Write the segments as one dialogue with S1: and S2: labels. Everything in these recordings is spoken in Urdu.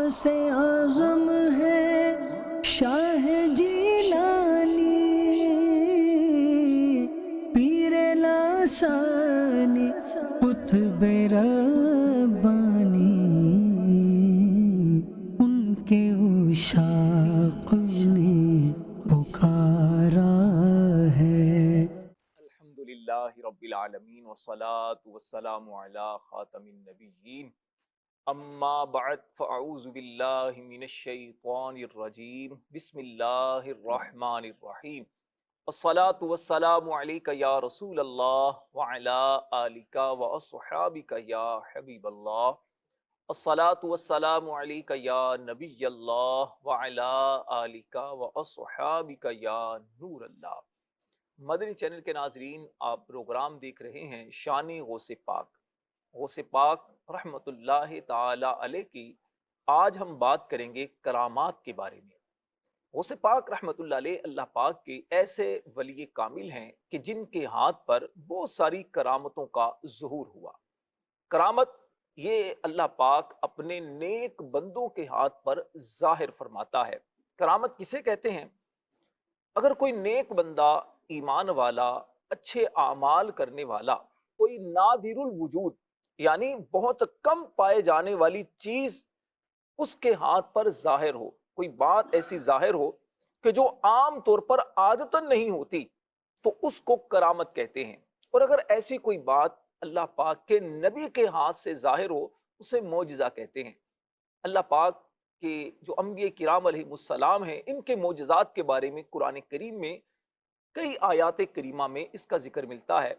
S1: غوث اعظم ہے شاہ جیلانی، پیر لاسانی قطب ربانی، ان کے عشاق نے پکارا ہے۔
S2: الحمدللہ رب العالمین والصلاة والسلام علی خاتم النبیین، اما بعد فاعوذ باللہ من الشیطان الرجیم، بسم اللہ الرحمن الرحیم، الصلاة والسلام علیک یا رسول اللہ وعلی آلک واصحابک یا حبیب اللہ، الصلاة والسلام علیک یا نبی اللہ وعلی آلک واصحابک یا نور اللہ۔ مدنی چینل کے ناظرین، آپ پروگرام دیکھ رہے ہیں شان غوث پاک۔ غوث پاک رحمت اللہ تعالی علیہ کی آج ہم بات کریں گے کرامات کے بارے میں۔ غوث پاک رحمت اللہ علیہ اللہ پاک کے ایسے ولی کامل ہیں کہ جن کے ہاتھ پر بہت ساری کرامتوں کا ظہور ہوا۔ کرامت یہ اللہ پاک اپنے نیک بندوں کے ہاتھ پر ظاہر فرماتا ہے۔ کرامت کسے کہتے ہیں؟ اگر کوئی نیک بندہ، ایمان والا، اچھے اعمال کرنے والا، کوئی نادر الوجود یعنی بہت کم پائے جانے والی چیز اس کے ہاتھ پر ظاہر ہو، کوئی بات ایسی ظاہر ہو کہ جو عام طور پر عادتاً نہیں ہوتی، تو اس کو کرامت کہتے ہیں۔ اور اگر ایسی کوئی بات اللہ پاک کے نبی کے ہاتھ سے ظاہر ہو، اسے معجزہ کہتے ہیں۔ اللہ پاک کہ جو انبیاء کرام علیہ السلام ہیں، ان کے معجزات کے بارے میں قرآن کریم میں کئی آیات کریمہ میں اس کا ذکر ملتا ہے۔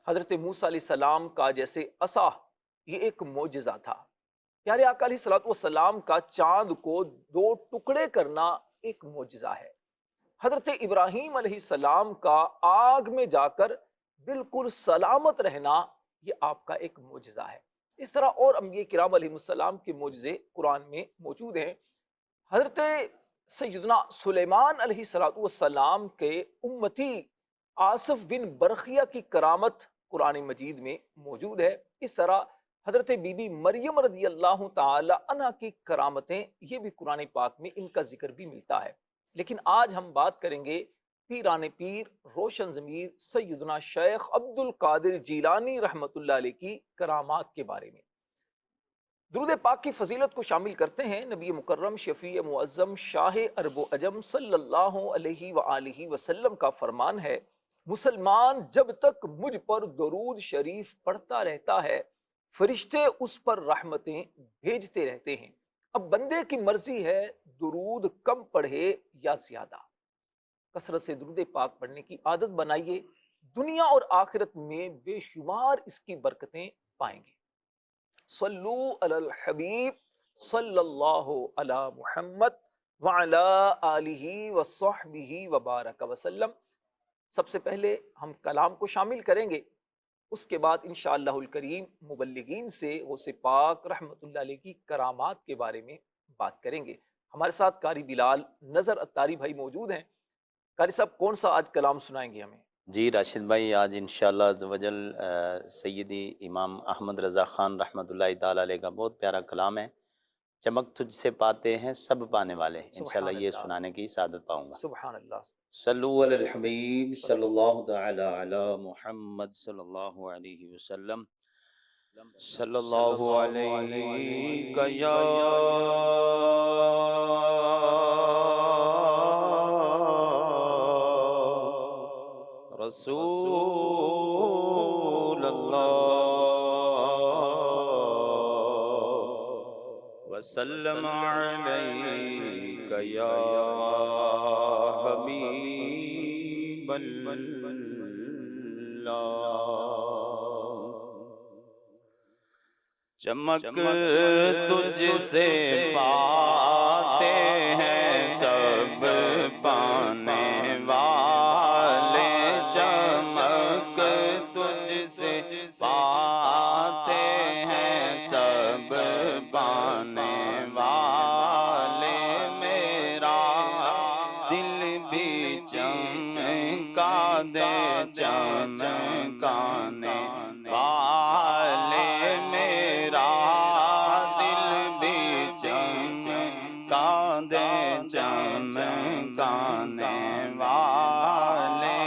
S2: حضرت موسیٰ علیہ السلام کا جیسے عصا، یہ ایک معجزہ تھا۔ پیارے آقا علیہ السلام کا چاند کو 2 ٹکڑے کرنا ایک معجزہ ہے۔ حضرت ابراہیم علیہ السلام کا آگ میں جا کر بالکل سلامت رہنا، یہ آپ کا ایک معجزہ ہے۔ اس طرح اور انبیاء کرام علیہ السلام کے معجزے قرآن میں موجود ہیں۔ حضرت سیدنا سلیمان علیہ السلام کے امتی آصف بن برخیہ کی کرامت قرآن مجید میں موجود ہے۔ اس طرح حضرت بی بی مریم رضی اللہ تعالی عنہ کی کرامتیں، یہ بھی قرآن پاک میں ان کا ذکر بھی ملتا ہے۔ لیکن آج ہم بات کریں گے پیران پیر روشن ضمیر سیدنا شیخ عبد القادر جیلانی رحمت اللہ علیہ کی کرامات کے بارے میں۔ درود پاک کی فضیلت کو شامل کرتے ہیں نبی مکرم شفیع معظم شاہ عرب و عجم صلی اللہ علیہ وآلہ وسلم کا فرمان ہے، مسلمان جب تک مجھ پر درود شریف پڑھتا رہتا ہے، فرشتے اس پر رحمتیں بھیجتے رہتے ہیں۔ اب بندے کی مرضی ہے درود کم پڑھے یا زیادہ۔ کثرت سے درود پاک پڑھنے کی عادت بنائیے، دنیا اور آخرت میں بے شمار اس کی برکتیں پائیں گے۔ صلو علی الحبیب صلی اللہ علی محمد وعلی آلہ وصحبہ وبارک وسلم۔ سب سے پہلے ہم کلام کو شامل کریں گے، اس کے بعد انشاءاللہ الکریم مبلغین سے غوث پاک رحمت اللہ علیہ کی کرامات کے بارے میں بات کریں گے۔ ہمارے ساتھ قاری بلال نظر اتاری بھائی موجود ہیں۔ قاری صاحب، کون سا آج کلام سنائیں گے ہمیں؟
S3: جی راشد بھائی، آج انشاءاللہ عز و جل سیدی امام احمد رضا خان رحمۃ اللہ تعالیٰ علیہ کا بہت پیارا کلام ہے، چمک تجھ سے پاتے ہیں سب پانے والے۔ انشاءاللہ یہ سنانے کی سعادت پاؤں گا۔
S2: سبحان اللہ۔
S3: صلو علی الحبیب صلی اللہ تعالی علی محمد صلی اللہ علیہ وسلم۔ صلی اللہ علیہ یا رسول اللہ وسلم علیک یا حبیب اللہ۔ چمک تجھ سے پاتے ہیں سب پانے والے، چمک تجھ سے پاتے ہیں سب پانے والے، میرا دل بھی چمکا دے چمکانے والے، میرا دل بھی چمکا چمکانے چمکانے والے،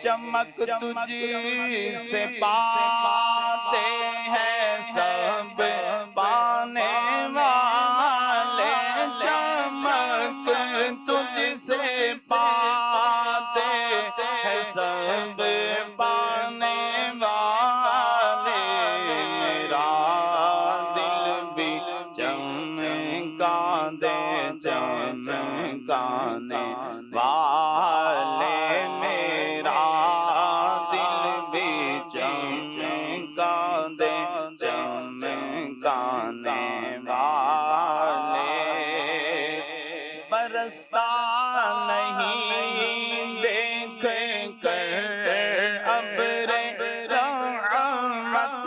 S3: چمک تجھ سے پاتے ہیں سب پانے والے، چمک تجھ سے پاتے ہیں سب پانے والے، میرا دل بھی چمکانے چمکانے والے، میرا دل بھی چمکانے چمکانے والے، برستا نہیں دیکھ کر ابر رحمت،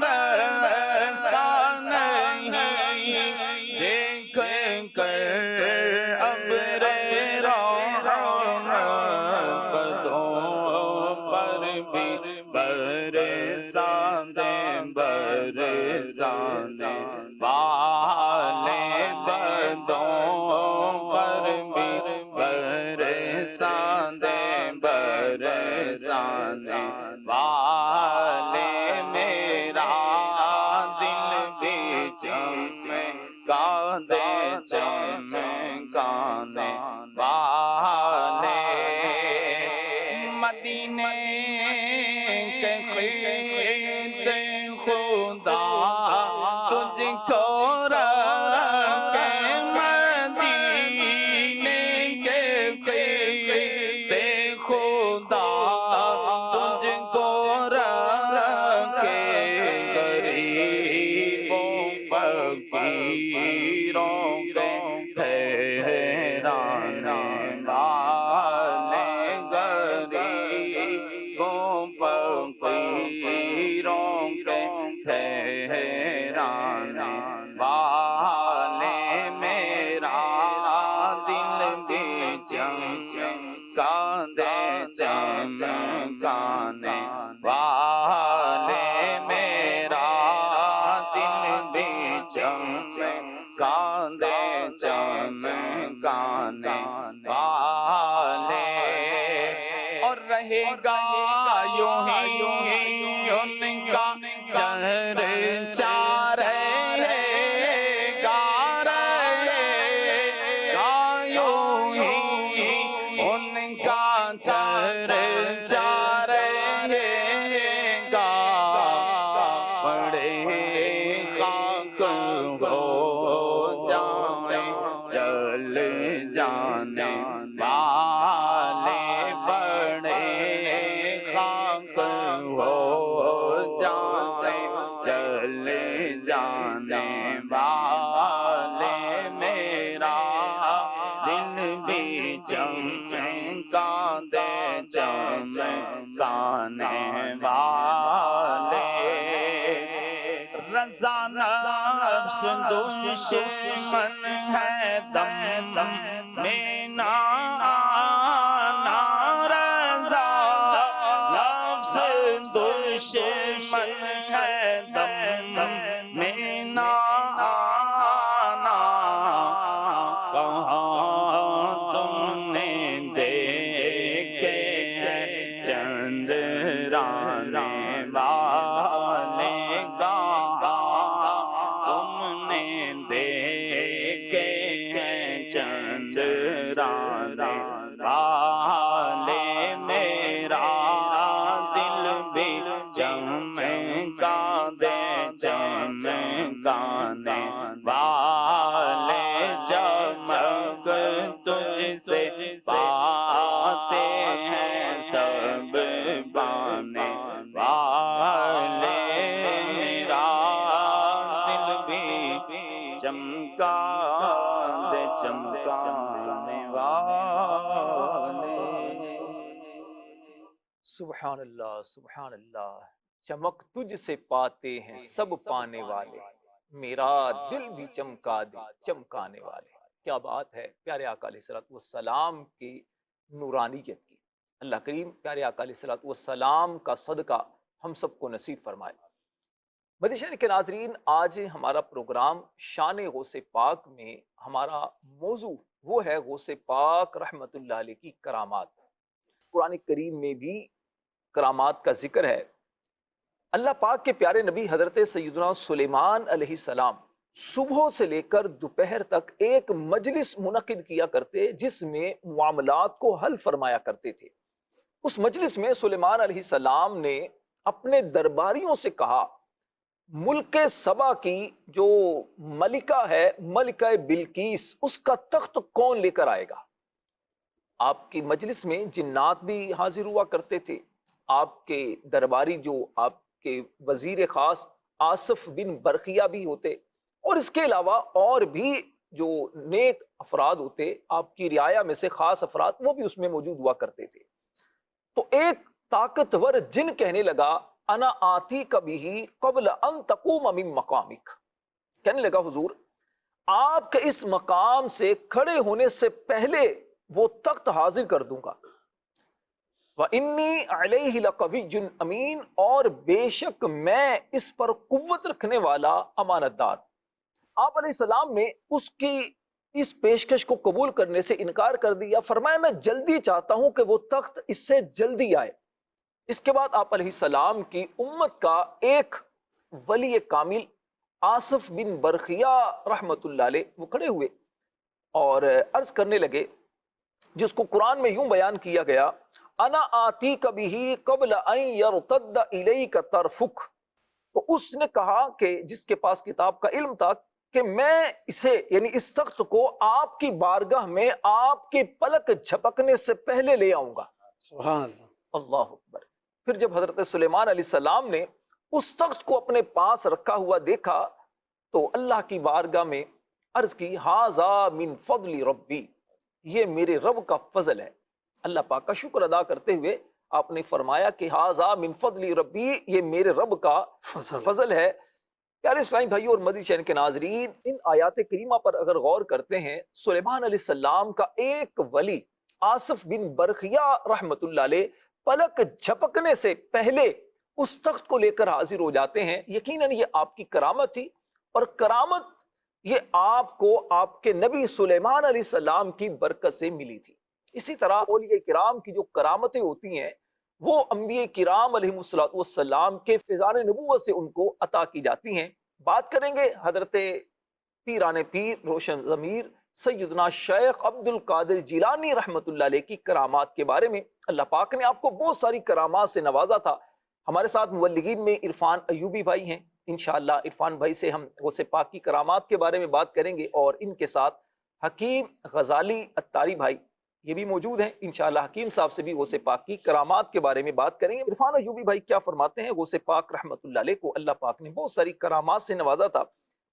S3: برستا نہیں دیکھ کر ابر رحمت، بدوں پر بھی برسانے برسانے والے، بدوں پر بھی برسانے برسانے والے، میرا دل بھی چمکانے چمکانے والے، مدینے کے قید خدا تجھ کو رکھے، مدینے کے قید خدا تجھ کو رکھے، غریبوں فقیروں کے ٹھہرانے والے، غریبوں فقیروں کے ٹھہرانے والے، میرا دل بھی چمکانے چمکانے والے، میرا دل بھی چمکانے چمکانے والے، اور رہے گا یوں ہی ان کا چرچا، رہے گا یوں ہی ان کا چرچا، رہے گا بڑے خاک ہو جائیں جل جانے والے، بڑے خاک ہو جائیں جل جانے والے، میرا دل بھی چمکانے چمکانے والے، رضا نفس دشمن ہے دم میں نہ آنا، رضا نفس دشمن ہے دم میں نہ آنا، کہاں تم نے دیکھے ہیں چندرانے والے، تم نے دیکھے ہیں چندرانے والے، میرا دل بھی چمکانے چمکانے والے، چمک تجھ سے پاتے ہیں سب پانے والے، میرا دل بھی چمکانے چمکانے والے۔
S2: سبحان اللہ سبحان اللہ، چمک تجھ سے پاتے ہیں سب پانے والے، میرا دل بھی چمکا دے چمکانے والے۔ کیا بات ہے پیارے آقا علیہ الصلوۃ والسلام کی نورانیت کی۔ اللہ کریم پیارے آقا علیہ الصلوۃ والسلام کا صدقہ ہم سب کو نصیب فرمائے۔ مدیشن کے ناظرین، آج ہمارا پروگرام شان غوث پاک میں ہمارا موضوع وہ ہے غوث پاک رحمت اللہ علیہ کی کرامات۔ قرآن کریم میں بھی کرامات کا ذکر ہے۔ اللہ پاک کے پیارے نبی حضرت سیدنا سلیمان علیہ السلام صبح سے لے کر دوپہر تک ایک مجلس منعقد کیا کرتے جس میں معاملات کو حل فرمایا کرتے تھے۔ اس مجلس میں سلیمان علیہ السلام نے اپنے درباریوں سے کہا، ملک سبا کی جو ملکہ ہے، ملکہ بلقیس، اس کا تخت کون لے کر آئے گا؟ آپ کی مجلس میں جنات بھی حاضر ہوا کرتے تھے، آپ کے درباری جو آپ کے وزیر خاص آصف بن برقیہ بھی ہوتے، اور اس کے علاوہ اور بھی جو نیک افراد ہوتے، آپ کی رعایا میں سے خاص افراد، وہ بھی اس میں موجود ہوا کرتے تھے۔ تو ایک طاقتور جن کہنے لگا، انا آتی کبھی قبل ان تقوم من مقامک، کہنے لگا حضور آپ کے اس مقام سے کھڑے ہونے سے پہلے وہ تخت حاضر کر دوں گا۔ وَإِنِّي عَلَيْهِ لَقَوِيٌّ أَمِينٌ، اور بے شک میں اس پر قوت رکھنے والا امانت دار۔ آپ علیہ السلام نے اس کی اس پیشکش کو قبول کرنے سے انکار کر دیا، فرمایا میں جلدی چاہتا ہوں کہ وہ تخت اس سے جلدی آئے۔ اس کے بعد آپ علیہ السلام کی امت کا ایک ولی کامل آصف بن برقیہ رحمت اللہ علیہ وہ کھڑے ہوئے اور عرض کرنے لگے، جس کو قرآن میں یوں بیان کیا گیا، انا آتی کبھی قبل ان یرتد الیک طرفک۔ تو اس نے کہا کہ جس کے پاس کتاب کا علم تھا کہ میں اسے یعنی اس تخت کو آپ کی بارگاہ میں آپ کی پلک جھپکنے سے پہلے لے آؤں گا۔
S4: سبحان اللہ۔
S2: اللہ اکبر۔ پھر جب حضرت سلیمان علیہ السلام نے اس تخت کو اپنے پاس رکھا ہوا دیکھا تو اللہ کی بارگاہ میں عرض کی، ھذا من فضل ربی، یہ میرے رب کا فضل ہے۔ اللہ پاک کا شکر ادا کرتے ہوئے آپ نے فرمایا کہ ھذا من فضل ربی، یہ میرے رب کا فضل ہے۔ پیارے اسلامی بھائیوں اور مدنی چینل کے ناظرین، ان آیات کریمہ پر اگر غور کرتے ہیں، سلیمان علیہ السلام کا ایک ولی آصف بن برقیہ رحمت اللہ علیہ پلک جھپکنے سے پہلے اس تخت کو لے کر حاضر ہو جاتے ہیں۔ یقیناً یہ آپ کی کرامت تھی، اور کرامت یہ آپ کو آپ کے نبی سلیمان علیہ السلام کی برکت سے ملی تھی۔ اسی طرح اولیاء کرام کی جو کرامتیں ہوتی ہیں وہ انبیاء کرام علیہ السلام کے فیضان نبوت سے ان کو عطا کی جاتی ہیں۔ بات کریں گے حضرت پیران پیر روشن ضمیر سیدنا شیخ عبد القادر جیلانی رحمت اللہ علیہ کی کرامات کے بارے میں۔ اللہ پاک نے آپ کو بہت ساری کرامات سے نوازا تھا۔ ہمارے ساتھ مبلغین میں عرفان ایوبی بھائی ہیں، انشاءاللہ عرفان بھائی سے ہم غوث پاک کی کرامات کے بارے میں بات کریں گے، اور ان کے ساتھ حکیم غزالی اتاری بھائی یہ بھی موجود ہیں۔ انشاءاللہ حکیم صاحب سے بھی غوث پاک کی کرامات کے بارے میں بات کریں گے۔ عرفان ایوبی بھائی کیا فرماتے ہیں؟ غوث پاک رحمت اللہ علیہ کو اللہ پاک نے بہت ساری کرامات سے نوازا تھا۔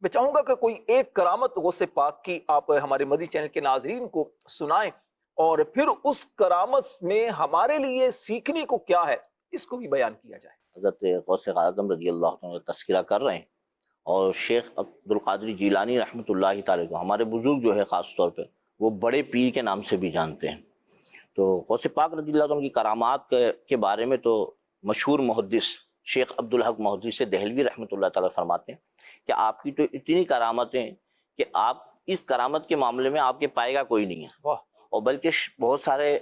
S2: میں چاہوں گا کہ کوئی ایک کرامت غوث پاک کی آپ ہمارے مدنی چینل کے ناظرین کو سنائیں، اور پھر اس کرامت میں ہمارے لیے سیکھنے کو کیا ہے اس کو بھی بیان کیا جائے۔
S5: حضرت غوث اعظم رضی اللہ عنہ کا تذکرہ کر رہے ہیں، اور شیخ عبد القادر جیلانی رحمۃ اللہ تعالی کو ہمارے بزرگ جو ہے خاص طور پہ وہ بڑے پیر کے نام سے بھی جانتے ہیں۔ تو غوث پاک رضی اللہ عنہ کی کرامات کے بارے میں تو مشہور محدث شیخ عبد الحق محدث دہلوی رحمۃ اللہ تعالی فرماتے ہیں کہ آپ کی تو اتنی کرامتیں کہ آپ اس کرامت کے معاملے میں آپ کے پائے گا کوئی نہیں ہے۔ اور بلکہ بہت سارے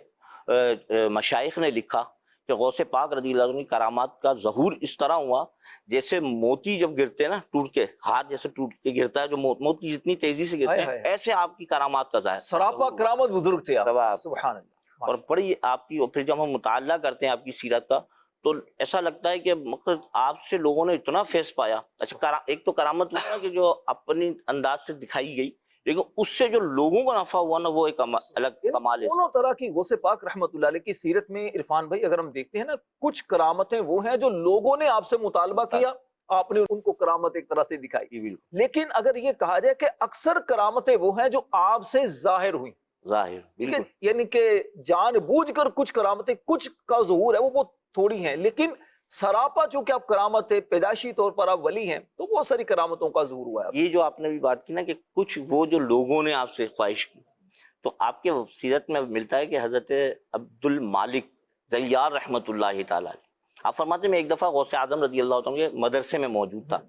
S5: مشائخ نے لکھا کہ غوث پاک رضی اللہ عنہ کی کرامات کا ظہور اس طرح ہوا جیسے موتی جب گرتے ہیں نا، ٹوٹ کے ہاتھ جیسے ٹوٹ کے گرتا ہے، جو موتی جتنی تیزی سے گرتے ہیں ایسے آپ کی کرامات کا ظاہر
S2: سراپا کرامت بزرگ تھے آپ، سبحان اللہ۔
S5: اور بڑی آپ کی، اور پھر جب ہم مطالعہ کرتے ہیں آپ کی سیرت کا تو ایسا لگتا ہے کہ مقصد آپ سے لوگوں نے اتنا فیض پایا۔ اچھا، ایک تو کرامت ہے کہ جو اپنی انداز سے دکھائی گئی، لیکن اس سے جو لوگوں کو نفع ہوا نا وہ ایک الگ کمال ہے۔
S2: دونوں طرح کی غوث پاک رحمت اللہ علیہ کی سیرت میں عرفان بھائی اگر ہم دیکھتے ہیں نا، کچھ کرامتیں وہ ہیں جو لوگوں نے آپ سے مطالبہ کیا، آپ نے ان کو کرامت ایک طرح سے دکھائی، لیکن اگر یہ کہا جائے کہ اکثر کرامتیں وہ ہیں جو آپ سے ظاہر ہوئیں،
S5: ظاہر بالکل،
S2: یعنی کہ جان بوجھ کر کچھ کرامتیں، کچھ کا ظہور ہے وہ بہت تھوڑی ہیں، لیکن سراپا چونکہ آپ کرامت ہے، پیدائشی طور پر آپ ولی ہیں، تو بہت ساری کرامتوں کا ظہور ہوا ہے۔
S5: یہ جو آپ نے بھی بات کی نا کہ کچھ وہ جو لوگوں نے آپ سے خواہش کی، تو آپ کے سیرت میں ملتا ہے کہ حضرت عبد المالک زیار رحمت اللہ تعالی آپ فرماتے ہیں میں ایک دفعہ غوث اعظم رضی اللہ عنہ کے مدرسے میں موجود تھا.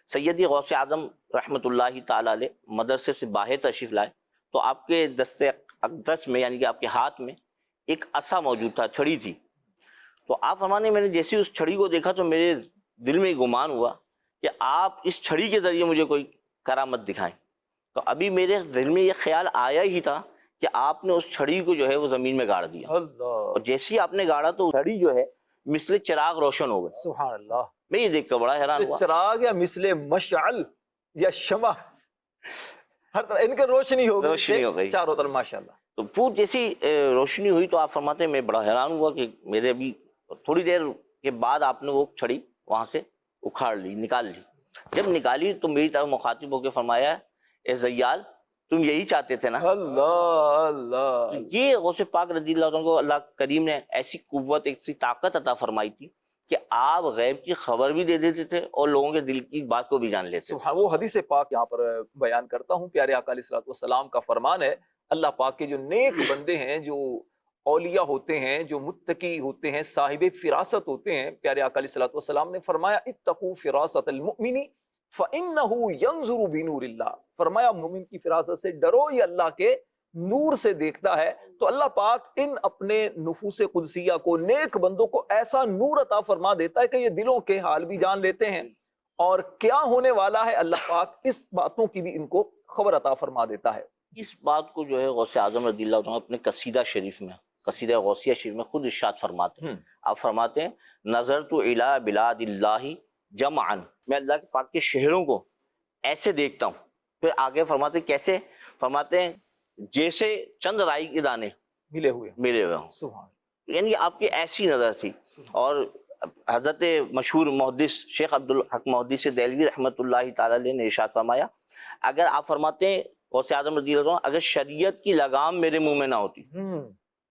S5: سیدی غوث اعظم رحمۃ اللہ تعالیٰ علیہ مدرسے سے باہر تشریف لائے تو آپ کے دست اقدس میں یعنی کہ آپ کے ہاتھ میں ایک عصا موجود تھا, چھڑی تھی. تو آپ فرمانے میں نے جیسے اس چھڑی کو دیکھا تو میرے دل میں گمان ہوا کہ آپ اس چھڑی کے ذریعے مجھے کوئی کرامت دکھائیں. تو ابھی میرے دل میں یہ خیال آیا ہی تھا کہ آپ نے اس چھڑی کو جو ہے وہ زمین میں گاڑ دیا, اور جیسے ہی آپ نے گاڑا تو چھڑی جو ہے مثل چراغ روشن ہو گئی.
S2: سبحان اللہ.
S5: میں یہ دیکھ کر بڑا حیران ہوا.
S2: چراغ یا مثل مشعل یا شمع, ہر طرح ان کے روشنی ہو گئی چاروں طرف ماشاءاللہ.
S5: تو وہ جیسی روشنی ہوئی تو آپ فرماتے ہیں میں بڑا حیران ہوا کہ میرے ابھی تھوڑی دیر کے بعد آپ نے وہ چھڑی وہاں سے اکھاڑ لی, نکال لی. جب نکالی تو میری طرف مخاطب ہو کے فرمایا اے زیال تم یہی چاہتے تھے نا.
S2: اللہ اللہ.
S5: یہ غوث پاک رضی اللہ عنہ کو اللہ کریم نے ایسی قوت, ایسی طاقت عطا فرمائی تھی کہ آپ غیب کی خبر بھی دے دیتے تھے اور لوگوں کے دل کی بات کو بھی جان لیتے تھے.
S2: وہ حدیث پاک یہاں پر بیان کرتا ہوں. پیارے آقا علیہ الصلوۃ والسلام کا فرمان ہے, اللہ پاک کے جو نیک بندے ہیں, جو اولیاء ہوتے ہیں, جو متقی ہوتے ہیں, صاحب فراست ہوتے ہیں, پیارے آقا علیہ الصلوۃ والسلام نے فرمایا اتقوا فراست المؤمن فإنه ينظر بنور اللہ. فرمایا مومن کی فراست سے ڈرو, یہ اللہ کے نور سے دیکھتا ہے. تو اللہ پاک ان اپنے نفوس قدسیہ کو, نیک بندوں کو ایسا نور عطا فرما دیتا ہے کہ یہ دلوں کے حال بھی جان لیتے ہیں, اور کیا ہونے والا ہے اللہ پاک اس باتوں کی بھی ان کو خبر عطا فرما دیتا ہے.
S5: اس بات کو جو ہے غوث اعظم رضی اللہ عنہ اپنے قصیدہ شریف میں, قصیدہ غوثیہ شریف میں خود ارشاد فرماتے ہیں. آپ فرماتے ہیں نظرت الی بلاد اللہ جمعا, میں اللہ کے پاک کے شہروں کو ایسے دیکھتا ہوں. پھر آگے فرماتے ہیں کیسے, فرماتے ہیں جیسے چند رائی کے دانے
S2: ملے ہوئے
S5: ہوں.
S2: سبحان.
S5: یعنی آپ کی ایسی نظر تھی. اور حضرت مشہور محدث شیخ عبدالحق محدث دہلوی رحمۃ اللہ تعالی علیہ نے ارشاد فرمایا, اگر آپ فرماتے ہیں غوث اعظم رضی اللہ عنہ اگر شریعت کی لگام میرے منہ میں نہ ہوتی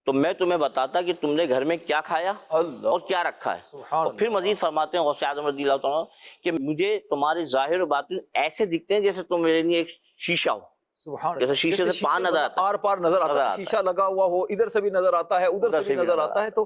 S5: تو میں تمہیں بتاتا کہ تم نے گھر میں کیا کھایا اور کیا رکھا ہے. اور پھر مزید فرماتے ہیں غوث اعظم رضی اللہ عنہ کہ مجھے تمہارے ظاہر و باطن ایسے دکھتے ہیں جیسے تم میرے لیے ایک شیشہ ہو, جیسے شیشے سے پان نظر آتا ہے,
S2: آر پار نظر آتا ہے, شیشہ لگا ہوا ہو, ادھر سے بھی نظر آتا ہے, ادھر سے بھی نظر آتا ہے. تو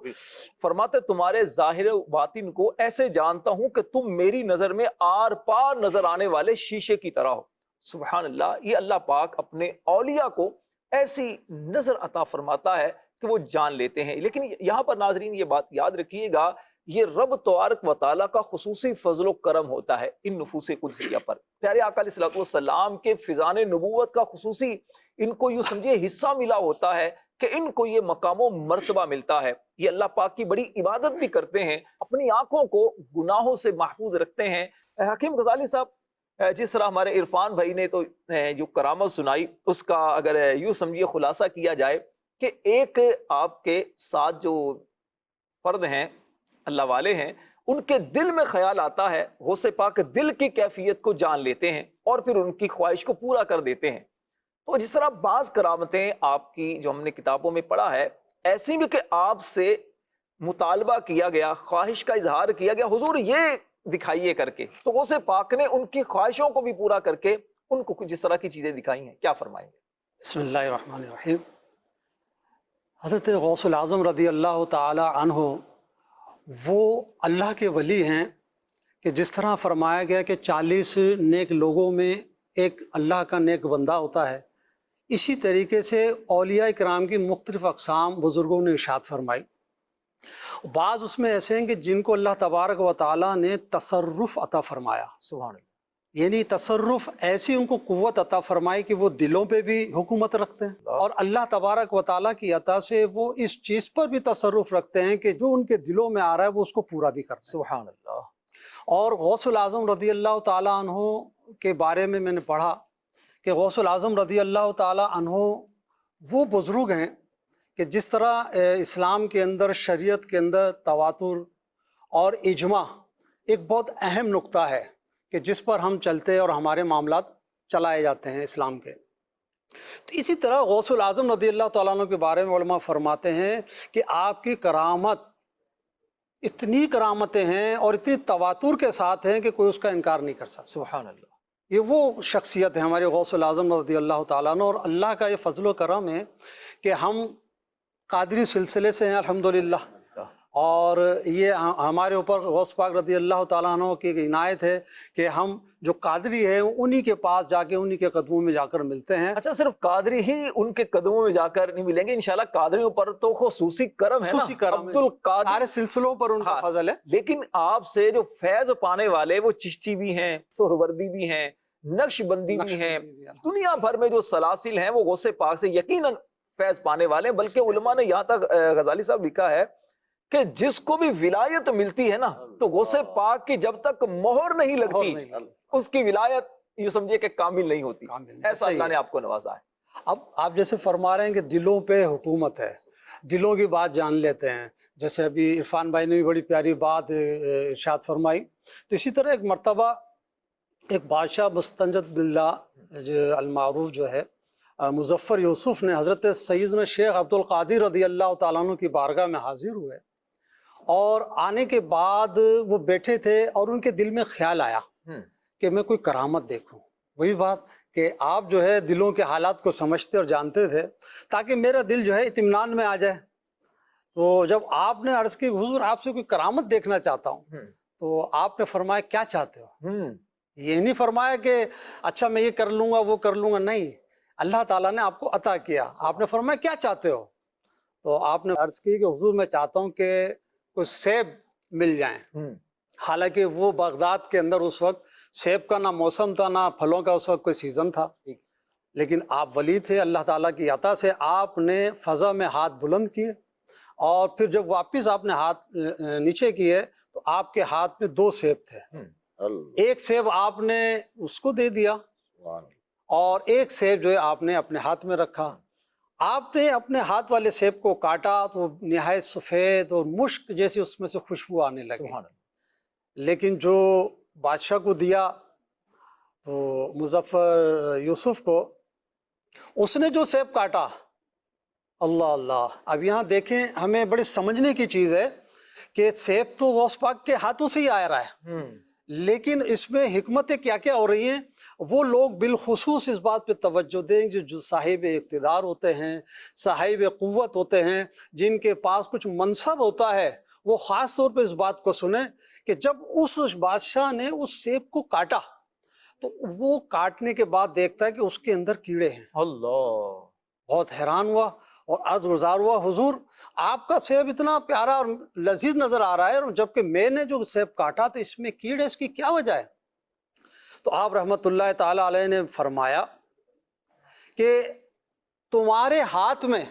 S2: فرماتے تمہارے ظاہر و باطن کو ایسے جانتا ہوں کہ تم میری نظر میں آر پار نظر آنے والے شیشے کی طرح ہو. سبحان اللہ. یہ اللہ پاک اپنے اولیاء کو ایسی نظر عطا فرماتا ہے کہ وہ جان لیتے ہیں. لیکن یہاں پر ناظرین یہ بات یاد رکھیے گا, یہ رب تبارک و تعالیٰ کا خصوصی فضل و کرم ہوتا ہے ان نفوس قدسیہ پر. پیارے آقا علیہ الصلوۃ والسلام کے فیضان نبوت کا خصوصی ان کو یوں سمجھے حصہ ملا ہوتا ہے کہ ان کو یہ مقام و مرتبہ ملتا ہے. یہ اللہ پاک کی بڑی عبادت بھی کرتے ہیں, اپنی آنکھوں کو گناہوں سے محفوظ رکھتے ہیں. حکیم غزالی صاحب جس طرح ہمارے عرفان بھائی نے تو جو کرامت سنائی, اس کا اگر یوں سمجھیے خلاصہ کیا جائے کہ ایک آپ کے ساتھ جو فرد ہیں, اللہ والے ہیں, ان کے دل میں خیال آتا ہے, غوث پاک دل کی کیفیت کو جان لیتے ہیں اور پھر ان کی خواہش کو پورا کر دیتے ہیں. تو جس طرح بعض کرامتیں آپ کی جو ہم نے کتابوں میں پڑھا ہے, ایسی بھی کہ آپ سے مطالبہ کیا گیا, خواہش کا اظہار کیا گیا, حضور یہ دکھائیے کر کے, تو غوث پاک نے ان کی خواہشوں کو بھی پورا کر کے ان کو جس طرح کی چیزیں دکھائی ہیں. کیا فرمائیں گے؟
S4: بسم اللہ الرحمن الرحیم. حضرت غوث الاعظم رضی اللہ تعالی عنہ وہ اللہ کے ولی ہیں کہ جس طرح فرمایا گیا کہ 40 نیک لوگوں میں ایک اللہ کا نیک بندہ ہوتا ہے, اسی طریقے سے اولیاء کرام کی مختلف اقسام بزرگوں نے ارشاد فرمائی. بعض اس میں ایسے ہیں کہ جن کو اللہ تبارک و تعالیٰ نے تصرف عطا فرمایا.
S2: سبحان اللہ.
S4: یعنی تصرف ایسی ان کو قوت عطا فرمائی کہ وہ دلوں پہ بھی حکومت رکھتے ہیں, اور اللہ تبارک و تعالیٰ کی عطا سے وہ اس چیز پر بھی تصرف رکھتے ہیں کہ جو ان کے دلوں میں آ رہا ہے وہ اس کو پورا بھی کرتے ہیں.
S2: سبحان اللہ.
S4: اور غوث الاعظم رضی اللہ تعالیٰ عنہ کے بارے میں نے پڑھا کہ غوث الاعظم رضی اللہ تعالیٰ عنہ وہ بزرگ ہیں کہ جس طرح اسلام کے اندر, شریعت کے اندر تواتر اور اجماع ایک بہت اہم نقطہ ہے کہ جس پر ہم چلتے اور ہمارے معاملات چلائے جاتے ہیں اسلام کے. تو اسی طرح غوث الاعظم رضی اللہ تعالیٰ عنہ کے بارے میں علماء فرماتے ہیں کہ آپ کی کرامت, اتنی کرامتیں ہیں اور اتنی تواتر کے ساتھ ہیں کہ کوئی اس کا انکار نہیں کر سکتا.
S2: سبحان اللہ.
S4: یہ وہ شخصیت ہے ہمارے غوث الاعظم رضی اللہ تعالیٰ عنہ, اور اللہ کا یہ فضل و کرم ہے کہ ہم قادری سلسلے سے ہیں الحمدللہ, اور یہ ہمارے اوپر غوث پاک رضی اللہ تعالیٰ عنہ کی عنایت ہے کہ ہم جو قادری ہیں انہی کے پاس جا کے انہی کے قدموں میں جا کر ملتے ہیں۔
S2: اچھا، صرف قادری ہی ان کے قدموں میں جا کر نہیں ملیں گے، انشاءاللہ قادریوں پر تو خصوصی کرم ہے نا،
S4: خصوصی کرم ہے،
S2: عبدالقادر
S4: سارے سلسلوں پر ان کا
S2: ہاں،
S4: فضل ہے۔
S2: لیکن آپ سے جو فیض پانے والے وہ چشتی بھی ہیں، سہروردی بھی ہیں، نقش بندی بھی ہیں، دنیا بھر میں جو سلاسل ہیں وہ غوث پاک سے یقیناً فیض پانے والے ہیں۔ بلکہ علماء نے یہاں تک غزالی صاحب لکھا ہے کہ جس کو بھی ولایت ملتی ہے نا تو غوث پاک کی جب تک مہر نہیں لگتی اس کی ولایت یہ سمجھے کہ کامل نہیں ہوتی، ایسا اللہ نے آپ کو نوازا ہے۔
S4: اب آپ جیسے فرما رہے ہیں کہ دلوں پہ حکومت ہے، دلوں کی بات جان لیتے ہیں، جیسے ابھی عرفان بھائی نے بھی بڑی پیاری بات ارشاد فرمائی، تو اسی طرح ایک مرتبہ ایک بادشاہ مستنجد باللہ المعروف جو ہے مظفر یوسف نے حضرت سیدنا شیخ عبدالقادر رضی اللہ تعالیٰ عنہ کی بارگاہ میں حاضر ہوئے، اور آنے کے بعد وہ بیٹھے تھے اور ان کے دل میں خیال آیا کہ میں کوئی کرامت دیکھوں۔ وہی بات کہ آپ جو ہے دلوں کے حالات کو سمجھتے اور جانتے تھے تاکہ میرا دل جو ہے اطمینان میں آ جائے۔ تو جب آپ نے عرض کی حضور آپ سے کوئی کرامت دیکھنا چاہتا ہوں، تو آپ نے فرمایا کیا چاہتے ہو؟ یہ نہیں فرمایا کہ اچھا میں یہ کر لوں گا وہ کر لوں گا، نہیں، اللہ تعالیٰ نے آپ کو عطا کیا، آپ نے فرمایا کیا چاہتے ہو؟ تو آپ نے عرض کی کہ حضور میں چاہتا ہوں کہ کچھ سیب مل جائیں۔ حالانکہ وہ بغداد کے اندر اس وقت سیب کا نہ موسم تھا نہ پھلوں کا اس وقت کوئی سیزن تھا، لیکن آپ ولی تھے، اللہ تعالیٰ کی عطا سے آپ نے فضا میں ہاتھ بلند کیے، اور پھر جب واپس آپ نے ہاتھ نیچے کیے تو آپ کے ہاتھ میں 2 سیب تھے، ایک سیب آپ نے اس کو دے دیا اور ایک سیب جو ہے آپ نے اپنے ہاتھ میں رکھا۔ آپ نے اپنے ہاتھ والے سیب کو کاٹا تو نہایت سفید اور مشک جیسی اس میں سے خوشبو آنے لگی، لیکن جو بادشاہ کو دیا تو مظفر یوسف کو، اس نے جو سیب کاٹا، اللہ اللہ، اب یہاں دیکھیں ہمیں بڑی سمجھنے کی چیز ہے کہ سیب تو غوث پاک کے ہاتھوں سے ہی آ رہا ہے، لیکن اس میں حکمتیں کیا کیا ہو رہی ہیں۔ وہ لوگ بالخصوص اس بات پہ توجہ دیں جو صاحب اقتدار ہوتے ہیں، صاحب قوت ہوتے ہیں، جن کے پاس کچھ منصب ہوتا ہے، وہ خاص طور پہ اس بات کو سنیں کہ جب اس بادشاہ نے اس سیب کو کاٹا تو وہ کاٹنے کے بعد دیکھتا ہے کہ اس کے اندر کیڑے ہیں۔
S2: اللہ،
S4: بہت حیران ہوا اور عرض گزار ہوا حضور آپ کا سیب اتنا پیارا اور لذیذ نظر آ رہا ہے، اور جبکہ میں نے جو سیب کاٹا تو اس میں کیڑے، اس کی کیا وجہ ہے؟ تو آپ رحمت اللہ تعالیٰ علیہ نے فرمایا کہ تمہارے ہاتھ میں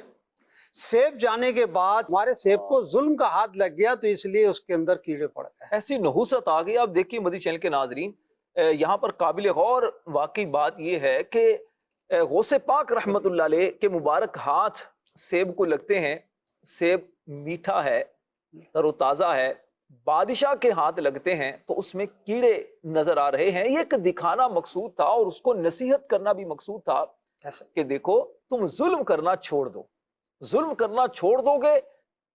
S4: سیب جانے کے بعد تمہارے سیب کو ظلم کا ہاتھ لگ گیا تو اس لیے اس کے اندر کیڑے پڑ گئے۔
S2: ایسی نحوست آ گئی۔ آپ دیکھیے مدنی چینل کے ناظرین، یہاں پر قابل غور واقعی بات یہ ہے کہ غوث پاک رحمت اللہ علیہ کے مبارک ہاتھ سیب کو لگتے ہیں، سیب میٹھا ہے، تر و تازہ ہے، بادشاہ کے ہاتھ لگتے ہیں تو اس میں کیڑے نظر آ رہے ہیں۔ یہ ایک دکھانا مقصود تھا اور اس کو نصیحت کرنا بھی مقصود تھا کہ دیکھو تم ظلم کرنا چھوڑ دو، ظلم کرنا چھوڑ دو گے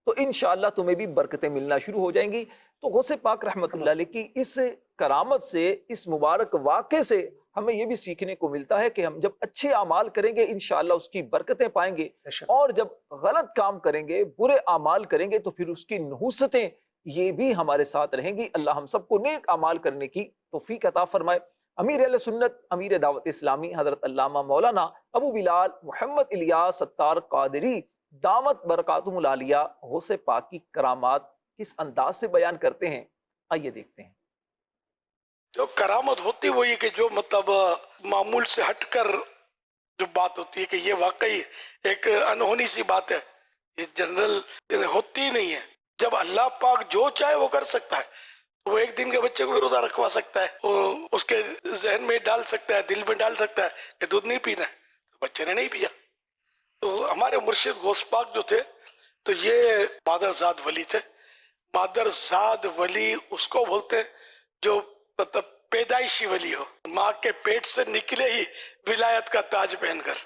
S2: تو انشاءاللہ تمہیں بھی برکتیں ملنا شروع ہو جائیں گی۔ تو غوث پاک رحمت اللہ علیہ کی اس کرامت سے، اس مبارک واقعے سے ہمیں یہ بھی سیکھنے کو ملتا ہے کہ ہم جب اچھے اعمال کریں گے انشاءاللہ اس کی برکتیں پائیں گے، اور جب غلط کام کریں گے، برے اعمال کریں گے تو پھر اس کی نحوستیں یہ بھی ہمارے ساتھ رہیں گی۔ اللہ ہم سب کو نیک اعمال کرنے کی توفیق عطا فرمائے۔ امیر اہل سنت، امیر دعوت اسلامی حضرت علامہ مولانا ابو بلال محمد الیاس ستار قادری دامت برکاتہم العالیہ غوث پاک کی کرامات کس انداز سے بیان کرتے ہیں، آئیے دیکھتے ہیں۔
S6: جو کرامت ہوتی وہ یہ کہ جو مطلب معمول سے ہٹ کر جو بات ہوتی ہے کہ یہ واقعی ایک انہونی سی بات ہے، یہ جنرل ہوتی ہی نہیں ہے۔ جب اللہ پاک جو چاہے وہ کر سکتا ہے، وہ ایک دن کے بچے کو بھی روزہ رکھوا سکتا ہے، وہ اس کے ذہن میں ڈال سکتا ہے، دل میں ڈال سکتا ہے کہ دودھ نہیں پینا ہے، بچے نے نہیں پیا۔ تو ہمارے مرشد غوث پاک جو تھے تو یہ مادرزاد ولی تھے۔ مادرزاد ولی اس کو بولتے ہیں جو مطلب پیدائشی ولی ہو، ماں کے پیٹ سے نکلے ہی ولایت کا تاج پہن کر۔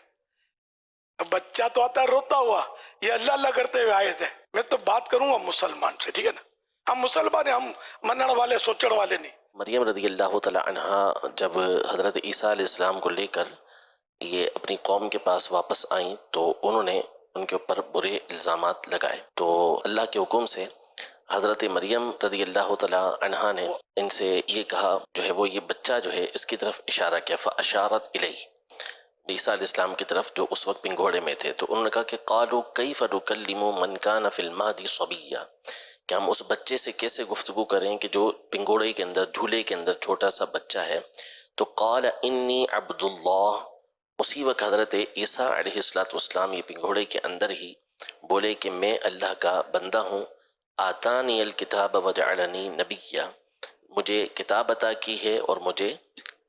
S6: بچہ تو آتا ہے روتا ہوا، یہ اللہ اللہ کرتے ہوئے آئے تھے۔ میں تو بات کروں گا مسلمان سے، ٹھیک ہے نا؟ ہم مسلمان ہیں، ہم منن والے سوچن والے نہیں۔
S7: مریم رضی اللہ تعالی عنہا جب حضرت عیسیٰ علیہ السلام کو لے کر یہ اپنی قوم کے پاس واپس آئیں تو انہوں نے ان کے اوپر برے الزامات لگائے، تو اللہ کے حکم سے حضرت مریم رضی اللہ تعالیٰ عنہا نے ان سے یہ کہا جو ہے وہ یہ بچہ جو ہے اس کی طرف اشارہ کیا، فاشارت الیہ، عیسیٰ علیہ السلام کی طرف جو اس وقت پنگھوڑے میں تھے، تو انہوں نے کہا کہ قالوا کیف نکلم من کان فی المہد صبیا، کہ ہم اس بچے سے کیسے گفتگو کریں کہ جو پنگھوڑے کے اندر، جھولے کے اندر چھوٹا سا بچہ ہے. تو قال انی عبد اللہ، اسی وقت حضرت عیسیٰ علیہ السلام یہ پنگھوڑے کے اندر ہی بولے کہ میں اللہ کا بندہ ہوں. آتانی الکتاب وجعلنی نبیہ، مجھے کتاب عطا کی ہے اور مجھے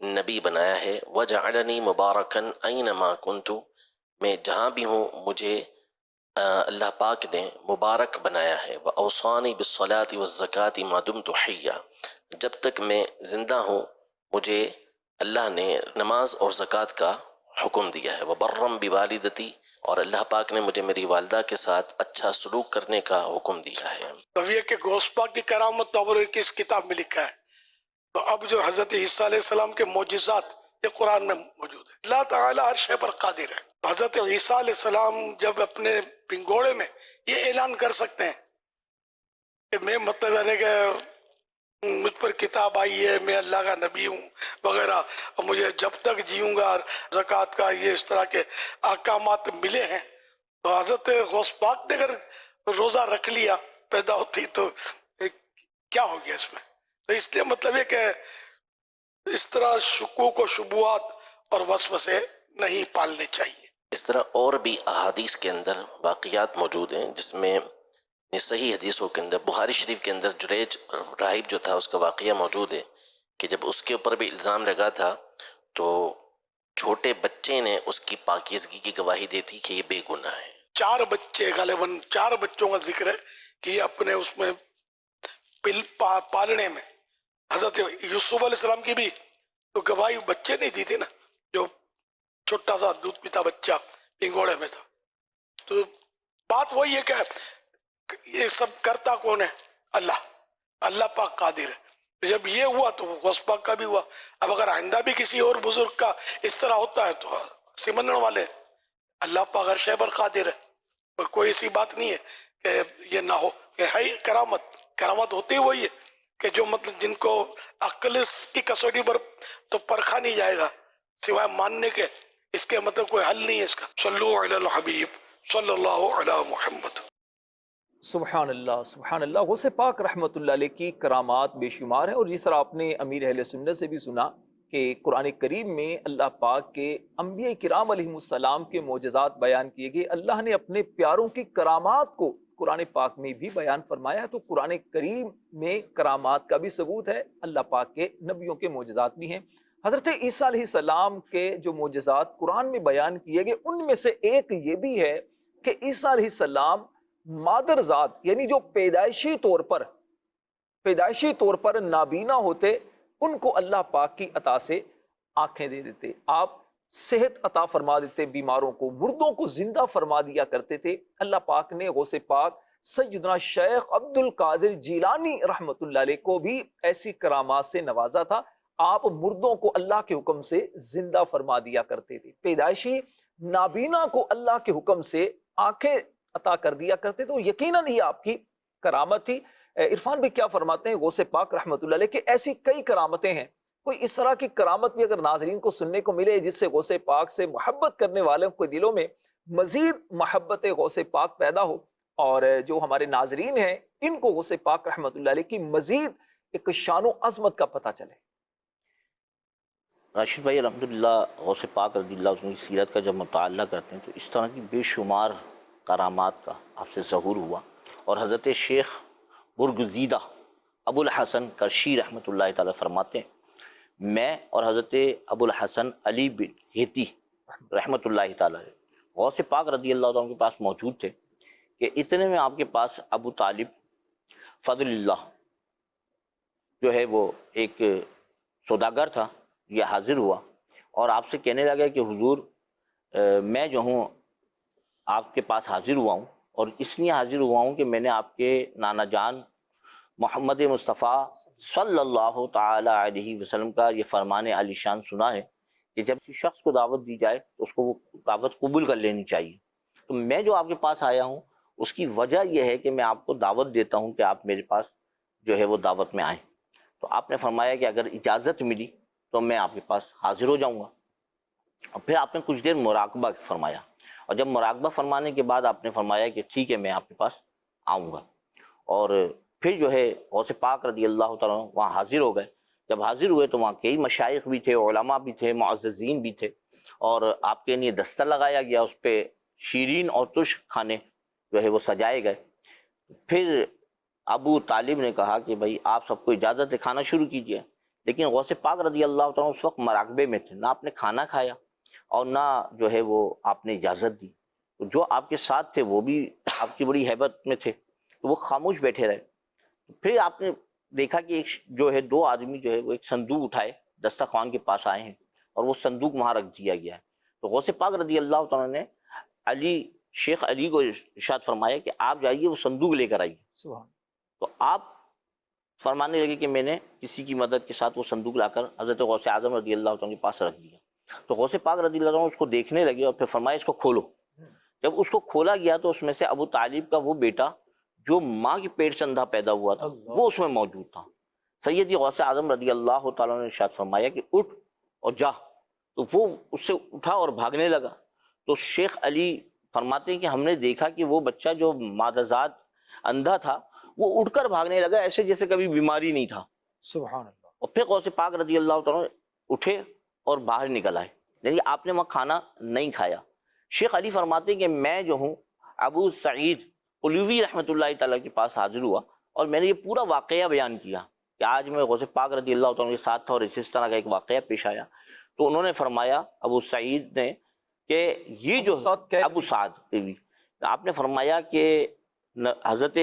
S7: نبی بنایا ہے. وجعلنی مبارکن اینما کنت، میں جہاں بھی ہوں مجھے اللہ پاک نے مبارک بنایا ہے. وأوصانی بالصلاة والزکاة ما دمت حیا، جب تک میں زندہ ہوں مجھے اللہ نے نماز اور زکوٰۃ کا حکم دیا ہے. وبرم بوالدتی، اور اللہ پاک نے مجھے میری والدہ کے ساتھ اچھا سلوک کرنے کا حکم دیا ہے.
S6: تو یہ کہ غوث پاک کی کرامت تو اس کتاب میں لکھا ہے. تو اب جو حضرت عیسیٰ علیہ السلام کے معجزات یہ قرآن میں موجود ہے. اللہ تعالیٰ ہر شے پر قادر ہے. حضرت عیسیٰ علیہ السلام جب اپنے پنگوڑے میں یہ اعلان کر سکتے ہیں کہ میں مطلب یعنی کہ مجھ پر کتاب آئی ہے، میں اللہ کا نبی ہوں وغیرہ، اور مجھے جب تک جیوں گا زکوٰۃ کا یہ اس طرح کے احکامات ملے ہیں. تو حضرت غوث پاک نے اگر روزہ رکھ لیا پیدا ہوتی تو کیا ہو گیا اس میں؟ تو اس لیے مطلب یہ کہ اس طرح شکوک و شبہات اور وسوسے نہیں پالنے چاہیے.
S7: اس طرح اور بھی احادیث کے اندر واقعات موجود ہیں جس میں صحیح حدیثوں کے اندر، بخاری شریف کے اندر جریج راہب جو تھا اس کا واقعہ موجود ہے کہ جب اس کے اوپر بھی الزام لگا تھا تو چھوٹے بچے نے اس کی پاکیزگی کی گواہی دی تھی کہ یہ بے گناہ ہے.
S6: 4 بچے، غالباً 4 بچوں کا ذکر ہے کہ یہ اپنے اس میں پالنے میں حضرت یوسف علیہ السلام کی بھی تو گواہی بچے نہیں دی تھی نا، جو چھوٹا سا دودھ پیتا بچہ پنگوڑے میں تھا. تو بات وہی ہے کہ یہ سب کرتا کون ہے؟ اللہ پاک قادر ہے. جب یہ ہوا تو غوث پاک کا بھی ہوا. اب اگر آئندہ بھی کسی اور بزرگ کا اس طرح ہوتا ہے تو سمجھنے والے اللہ پاک ہر شے پر قادر ہے، اور کوئی ایسی بات نہیں ہے کہ یہ نہ ہو. کہ ہے کرامت ہوتی وہی ہے کہ جو مطلب جن کو عقل کی کسوٹی پر تو پرکھا نہیں جائے گا سوائے ماننے کے، اس کے مطلب کوئی حل نہیں ہے اس کا. صلو علی الحبیب صلی اللہ علی محمد.
S2: سبحان اللہ سبحان اللہ. غوث پاک رحمۃ اللہ علیہ کی کرامات بے شمار ہیں، اور جس طرح آپ نے امیر اہل سنت سے بھی سنا کہ قرآن کریم میں اللہ پاک کے انبیاء کرام علیہ السلام کے معجزات بیان کیے گئے. اللہ نے اپنے پیاروں کی کرامات کو قرآن پاک میں بھی بیان فرمایا ہے. تو قرآن کریم میں کرامات کا بھی ثبوت ہے، اللہ پاک کے نبیوں کے معجزات بھی ہیں. حضرت عیسیٰ علیہ السلام کے جو معجزات قرآن میں بیان کیے گئے ان میں سے ایک یہ بھی ہے کہ عیسیٰ علیہ السلام مادر ذات یعنی جو پیدائشی طور پر نابینا ہوتے، ان کو اللہ پاک کی عطا سے آنکھیں دے دیتے، آپ صحت عطا فرما دیتے بیماروں کو، مردوں کو زندہ فرما دیا کرتے تھے. اللہ پاک نے غوث پاک سیدنا شیخ عبد القادر جیلانی رحمت اللہ علیہ کو بھی ایسی کرامات سے نوازا تھا. آپ مردوں کو اللہ کے حکم سے زندہ فرما دیا کرتے تھے، پیدائشی نابینا کو اللہ کے حکم سے آنکھیں عطا کر دیا کرتے. تو یقیناً یہ آپ کی کرامت تھی. عرفان بھی کیا فرماتے ہیں غوث پاک رحمت اللہ علیہ کہ ایسی کئی کرامتیں ہیں. کوئی اس طرح کی کرامت بھی اگر ناظرین کو سننے کو ملے جس سے غوث پاک سے محبت کرنے والوں کے دلوں میں مزید محبت غوث پاک پیدا ہو، اور جو ہمارے ناظرین ہیں ان کو غوث پاک رحمت اللہ علیہ کی مزید ایک شان و عظمت کا پتہ چلے.
S5: راشد بھائی الحمدللہ غوث پاک رضی اللہ عنہ کی سیرت کا جب مطالعہ کرتے ہیں تو اس طرح کی بے شمار کرامات کا آپ سے ظہور ہوا. اور حضرت شیخ برگزیدہ ابو الحسن کرشی رحمۃ اللہ تعالیٰ فرماتے ہیں میں اور حضرت ابو الحسن علی بن ہیتی رحمۃ اللہ تعالیٰ غوث پاک رضی اللہ عنہ کے پاس موجود تھے کہ اتنے میں آپ کے پاس ابو طالب فضل اللہ جو ہے وہ ایک سوداگر تھا، یہ حاضر ہوا اور آپ سے کہنے لگا کہ حضور میں جو ہوں آپ کے پاس حاضر ہوا ہوں، اور اس لیے حاضر ہوا ہوں کہ میں نے آپ کے نانا جان محمد مصطفیٰ صلی اللہ تعالی علیہ وسلم کا یہ فرمان عالی شان سنا ہے کہ جب کسی شخص کو دعوت دی جائے تو اس کو وہ دعوت قبول کر لینی چاہیے. تو میں جو آپ کے پاس آیا ہوں اس کی وجہ یہ ہے کہ میں آپ کو دعوت دیتا ہوں کہ آپ میرے پاس جو ہے وہ دعوت میں آئیں. تو آپ نے فرمایا کہ اگر اجازت ملی تو میں آپ کے پاس حاضر ہو جاؤں گا. اور پھر آپ نے کچھ دیر مراقبہ فرمایا, اور جب مراقبہ فرمانے کے بعد آپ نے فرمایا کہ ٹھیک ہے میں آپ کے پاس آؤں گا. اور پھر جو ہے غوث پاک رضی اللہ تعالیٰ عنہ وہاں حاضر ہو گئے. جب حاضر ہوئے تو وہاں کئی مشائخ بھی تھے, علماء بھی تھے, معززین بھی تھے, اور آپ کے لیے دستر لگایا گیا, اس پہ شیرین اور ترش کھانے جو ہے وہ سجائے گئے. پھر ابو طالب نے کہا کہ بھائی آپ سب کو اجازت ہے, کھانا شروع کیجئے. لیکن غوث پاک رضی اللہ تعالیٰ اس وقت مراقبے میں تھے, نہ آپ نے کھانا کھایا اور نہ جو ہے وہ آپ نے اجازت دی. تو جو آپ کے ساتھ تھے وہ بھی آپ کی بڑی ہیبت میں تھے, تو وہ خاموش بیٹھے رہے. پھر آپ نے دیکھا کہ ایک جو ہے دو آدمی جو ہے وہ ایک صندوق اٹھائے دسترخوان کے پاس آئے ہیں, اور وہ صندوق وہاں رکھ دیا گیا ہے. تو غوث پاک رضی اللہ تعالیٰ نے شیخ علی کو ارشاد فرمایا کہ آپ جائیے وہ صندوق لے کر آئیے. تو آپ فرمانے لگے کہ میں نے کسی کی مدد کے ساتھ وہ صندوق لا کر حضرت غوث اعظم رضی اللہ تعالیٰ کے پاس رکھ دیا. تو غوث پاک رضی اللہ عنہ اس کو دیکھنے لگے اور پھر فرمایا اس کو کھولو. جب اس کو کھولا گیا تو اس میں سے ابو طالب کا وہ بیٹا جو ماں کے پیٹ سے اندھا پیدا ہوا تھا وہ اس میں موجود تھا. سیدی غوث اعظم رضی اللہ تعالیٰ نے ارشاد فرمایا کہ اٹھ اور جا. تو وہ اس سے اٹھا اور بھاگنے لگا. تو شیخ علی فرماتے ہیں کہ ہم نے دیکھا کہ وہ بچہ جو مادرزاد اندھا تھا وہ اٹھ کر بھاگنے لگا ایسے جیسے کبھی بیماری نہیں تھا.
S2: سبحان اللہ.
S5: اور پھر غوث پاک رضی اللہ تعالیٰ اٹھے اور باہر نکل آئے, یعنی آپ نے وہاں کھانا نہیں کھایا. شیخ علی فرماتے ہیں کہ میں جو ہوں ابو سعید قلیوی رحمۃ اللہ تعالیٰ کے پاس حاضر ہوا اور میں نے یہ پورا واقعہ بیان کیا کہ آج میں غوث پاک رضی اللہ تعالیٰ کے ساتھ تھا اور اس طرح کا ایک واقعہ پیش آیا. تو انہوں نے فرمایا, ابو سعید نے, کہ یہ جو ابو سعد آپ نے فرمایا کہ حضرت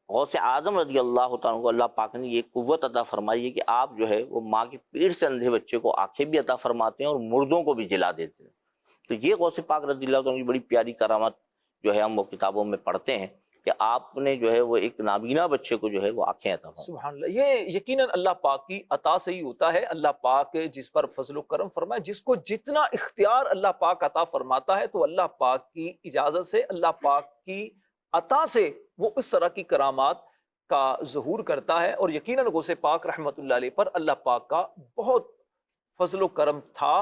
S5: غوث اعظم رضی اللہ تعالیٰ کو اللہ پاک نے یہ قوت عطا فرمائی ہے کہ آپ جو ہے وہ ماں کے پیٹ سے اندھے بچے کو آنکھیں بھی عطا فرماتے ہیں اور مردوں کو بھی جلا دیتے ہیں. تو یہ غوث پاک رضی اللہ تعالیٰ کی بڑی پیاری کرامت جو ہے ہم وہ کتابوں میں پڑھتے ہیں کہ آپ نے جو ہے وہ ایک نابینا بچے کو جو ہے وہ آنکھیں عطا فرمائی.
S2: سبحان اللہ. یہ یقیناً اللہ پاک کی عطا سے ہی ہوتا ہے. اللہ پاک جس پر فضل و کرم فرمائے, جس کو جتنا اختیار اللہ پاک عطا فرماتا ہے, تو اللہ پاک کی اجازت سے, اللہ پاک کی عطا سے وہ اس طرح کی کرامات کا ظہور کرتا ہے. اور یقیناً غوث پاک رحمۃ اللہ علیہ پر اللہ پاک کا بہت فضل و کرم تھا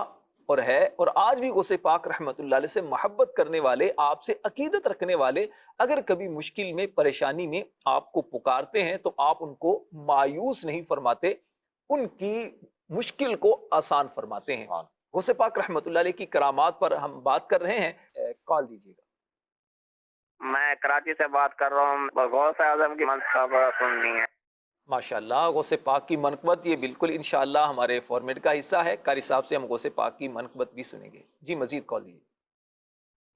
S2: اور ہے, اور آج بھی غوث پاک رحمۃ اللہ علیہ سے محبت کرنے والے, آپ سے عقیدت رکھنے والے, اگر کبھی مشکل میں, پریشانی میں آپ کو پکارتے ہیں تو آپ ان کو مایوس نہیں فرماتے, ان کی مشکل کو آسان فرماتے ہیں. غوث پاک رحمۃ اللہ علیہ کی کرامات پر ہم بات کر رہے ہیں. کال دیجیے گا.
S8: میں کراچی سے بات کر رہا ہوں. غوث اعظم کی منقبت سننی ہے.
S2: ماشاءاللہ, غوث پاک کی منقبت یہ بالکل انشاءاللہ ہمارے فارمیٹ کا حصہ ہے. قاری صاحب سے ہم غوث پاک کی منقبت بھی سنیں گے. جی مزید کال دیجیے.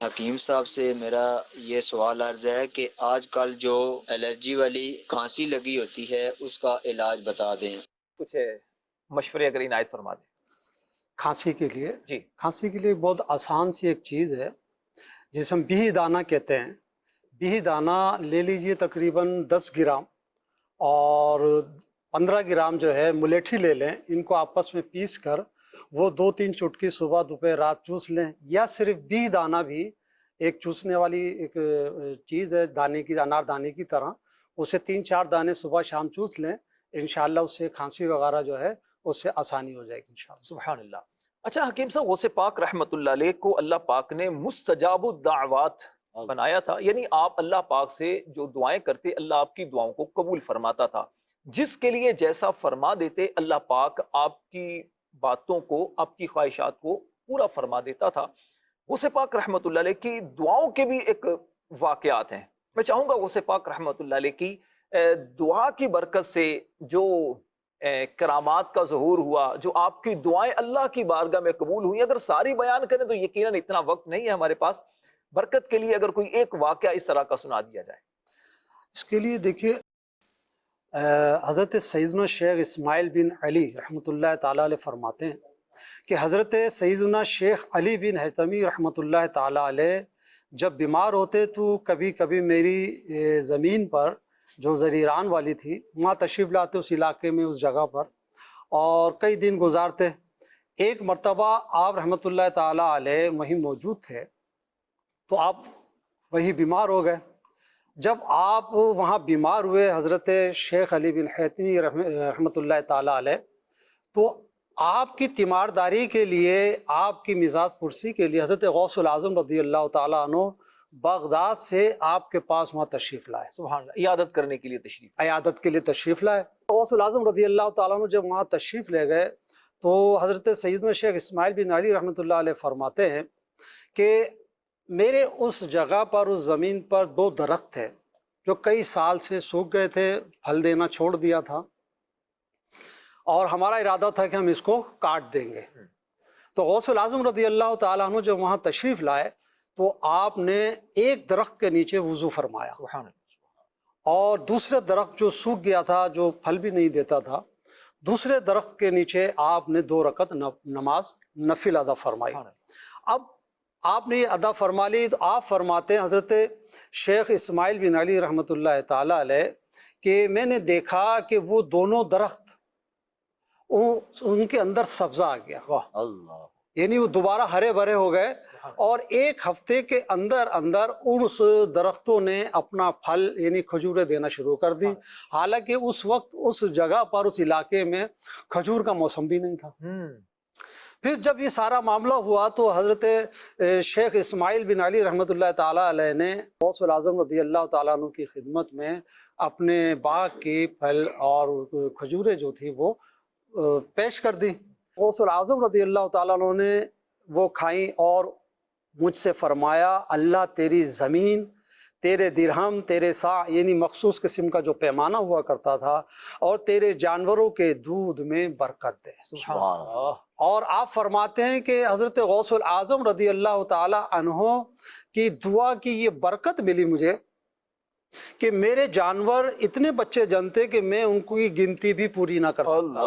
S9: حکیم صاحب سے میرا یہ سوال عرض ہے کہ آج کل جو الرجی والی کھانسی لگی ہوتی ہے اس کا علاج بتا دیں.
S2: کچھ مشورے اگر عنایت فرما دیں.
S4: کھانسی کے لیے
S2: جی,
S4: کھانسی کے لیے بہت آسان سی ایک چیز ہے جسے ہم بیہی دانہ کہتے ہیں. بیہی دانہ لے لیجئے تقریباً 10 گرام, اور 15 گرام جو ہے ملیٹھی لے لیں. ان کو آپس میں پیس کر وہ 2-3 چٹکی صبح دوپہر رات چوس لیں. یا صرف بیہی دانہ بھی ایک چوسنے والی ایک چیز ہے, دانے کی, انار دانے کی طرح, اسے 3-4 دانے صبح شام چوس لیں. انشاءاللہ اس سے کھانسی وغیرہ جو ہے اس سے آسانی ہو جائے گی انشاءاللہ.
S2: سبحان اللہ. اچھا حکیم صاحب, غوث پاک رحمۃ اللہ علیہ کو اللہ پاک نے مستجاب الدعوات بنایا تھا, یعنی آپ اللہ پاک سے جو دعائیں کرتے اللہ آپ کی دعاؤں کو قبول فرماتا تھا. جس کے لیے جیسا فرما دیتے اللہ پاک آپ کی باتوں کو, آپ کی خواہشات کو پورا فرما دیتا تھا. غوث پاک رحمۃ اللہ علیہ کی دعاؤں کے بھی ایک واقعات ہیں. میں چاہوں گا غوث پاک رحمۃ اللہ علیہ کی دعا کی برکت سے جو کرامات کا ظہور ہوا, جو آپ کی دعائیں اللہ کی بارگاہ میں قبول ہوئی, اگر ساری بیان کریں تو یقیناً اتنا وقت نہیں ہے ہمارے پاس. برکت کے لیے اگر کوئی ایک واقعہ اس طرح کا سنا دیا جائے.
S4: اس کے لیے دیکھیے, حضرت سیدنا شیخ اسماعیل بن علی رحمۃ اللہ تعالیٰ علیہ فرماتے ہیں کہ حضرت سیدنا شیخ علی بن حیثمی رحمۃ اللہ تعالیٰ علیہ جب بیمار ہوتے تو کبھی کبھی میری زمین پر جو زریران والی تھی وہاں تشریف لاتے, اس علاقے میں, اس جگہ پر, اور کئی دن گزارتے. ایک مرتبہ آپ رحمۃ اللہ تعالیٰ علیہ وہیں موجود تھے, تو آپ وہی بیمار ہو گئے. جب آپ وہاں بیمار ہوئے حضرت شیخ علی بن حیتمی رحمۃ اللہ تعالیٰ علیہ، تو آپ کی تیمارداری کے لیے، آپ کی مزاج پرسی کے لیے حضرت غوث العظم رضی اللہ تعالیٰ عنہ بغداد سے آپ کے پاس وہاں تشریف لائے،
S2: سبحان اللہ، عیادت کرنے کے لیے تشریف.
S4: عیادت کے لیے تشریف لائے. غوث العظم رضی اللہ تعالیٰ عنہ جب وہاں تشریف لے گئے تو حضرت سیدنا شیخ اسماعیل بن علی رحمۃ اللہ علیہ فرماتے ہیں کہ میرے اس جگہ پر، اس زمین پر 2 درخت تھے جو کئی سال سے سوکھ گئے تھے، پھل دینا چھوڑ دیا تھا، اور ہمارا ارادہ تھا کہ ہم اس کو کاٹ دیں گے. تو غوث العظم رضی اللہ تعالیٰ عنہ جب وہاں تشریف لائے تو آپ نے ایک درخت کے نیچے وضو فرمایا،
S2: سبحان اللہ.
S4: اور دوسرے درخت جو سوکھ گیا تھا، جو پھل بھی نہیں دیتا تھا، دوسرے درخت کے نیچے آپ نے 2 رکعت نماز نفل ادا فرمائی. اب آپ نے یہ ادا فرما لی تو آپ فرماتے ہیں حضرت شیخ اسماعیل بن علی رحمۃ اللہ تعالیٰ علیہ کہ میں نے دیکھا کہ وہ دونوں درخت ان کے اندر سبزہ آ گیا،
S5: اللہ،
S4: یعنی وہ دوبارہ ہرے بھرے ہو گئے، اور 1 ہفتے کے اندر اس درختوں نے اپنا پھل یعنی کھجوریں دینا شروع کر دی. حالانکہ اس وقت اس جگہ پر، اس علاقے میں کھجور کا موسم بھی نہیں تھا. پھر جب یہ سارا معاملہ ہوا تو حضرت شیخ اسماعیل بن علی رحمۃ اللہ تعالیٰ علیہ نے غوث العظم رضی اللہ تعالیٰ عنہ کی خدمت میں اپنے باغ کے پھل اور کھجوریں جو تھی وہ پیش کر دی. غوث العظم رضی اللہ تعالیٰ عنہ نے وہ کھائیں اور مجھ سے فرمایا اللہ تیری زمین، تیرے درہم، تیرے سا یعنی مخصوص قسم کا جو پیمانہ ہوا کرتا تھا، اور تیرے جانوروں کے دودھ میں برکت دے.
S5: سبحان اللہ.
S4: اور آپ فرماتے ہیں کہ حضرت غوث العظم رضی اللہ تعالی عنہ کی دعا کی یہ برکت ملی مجھے کہ میرے جانور اتنے بچے جنتے کہ میں ان کی گنتی بھی پوری نہ کر سکتا،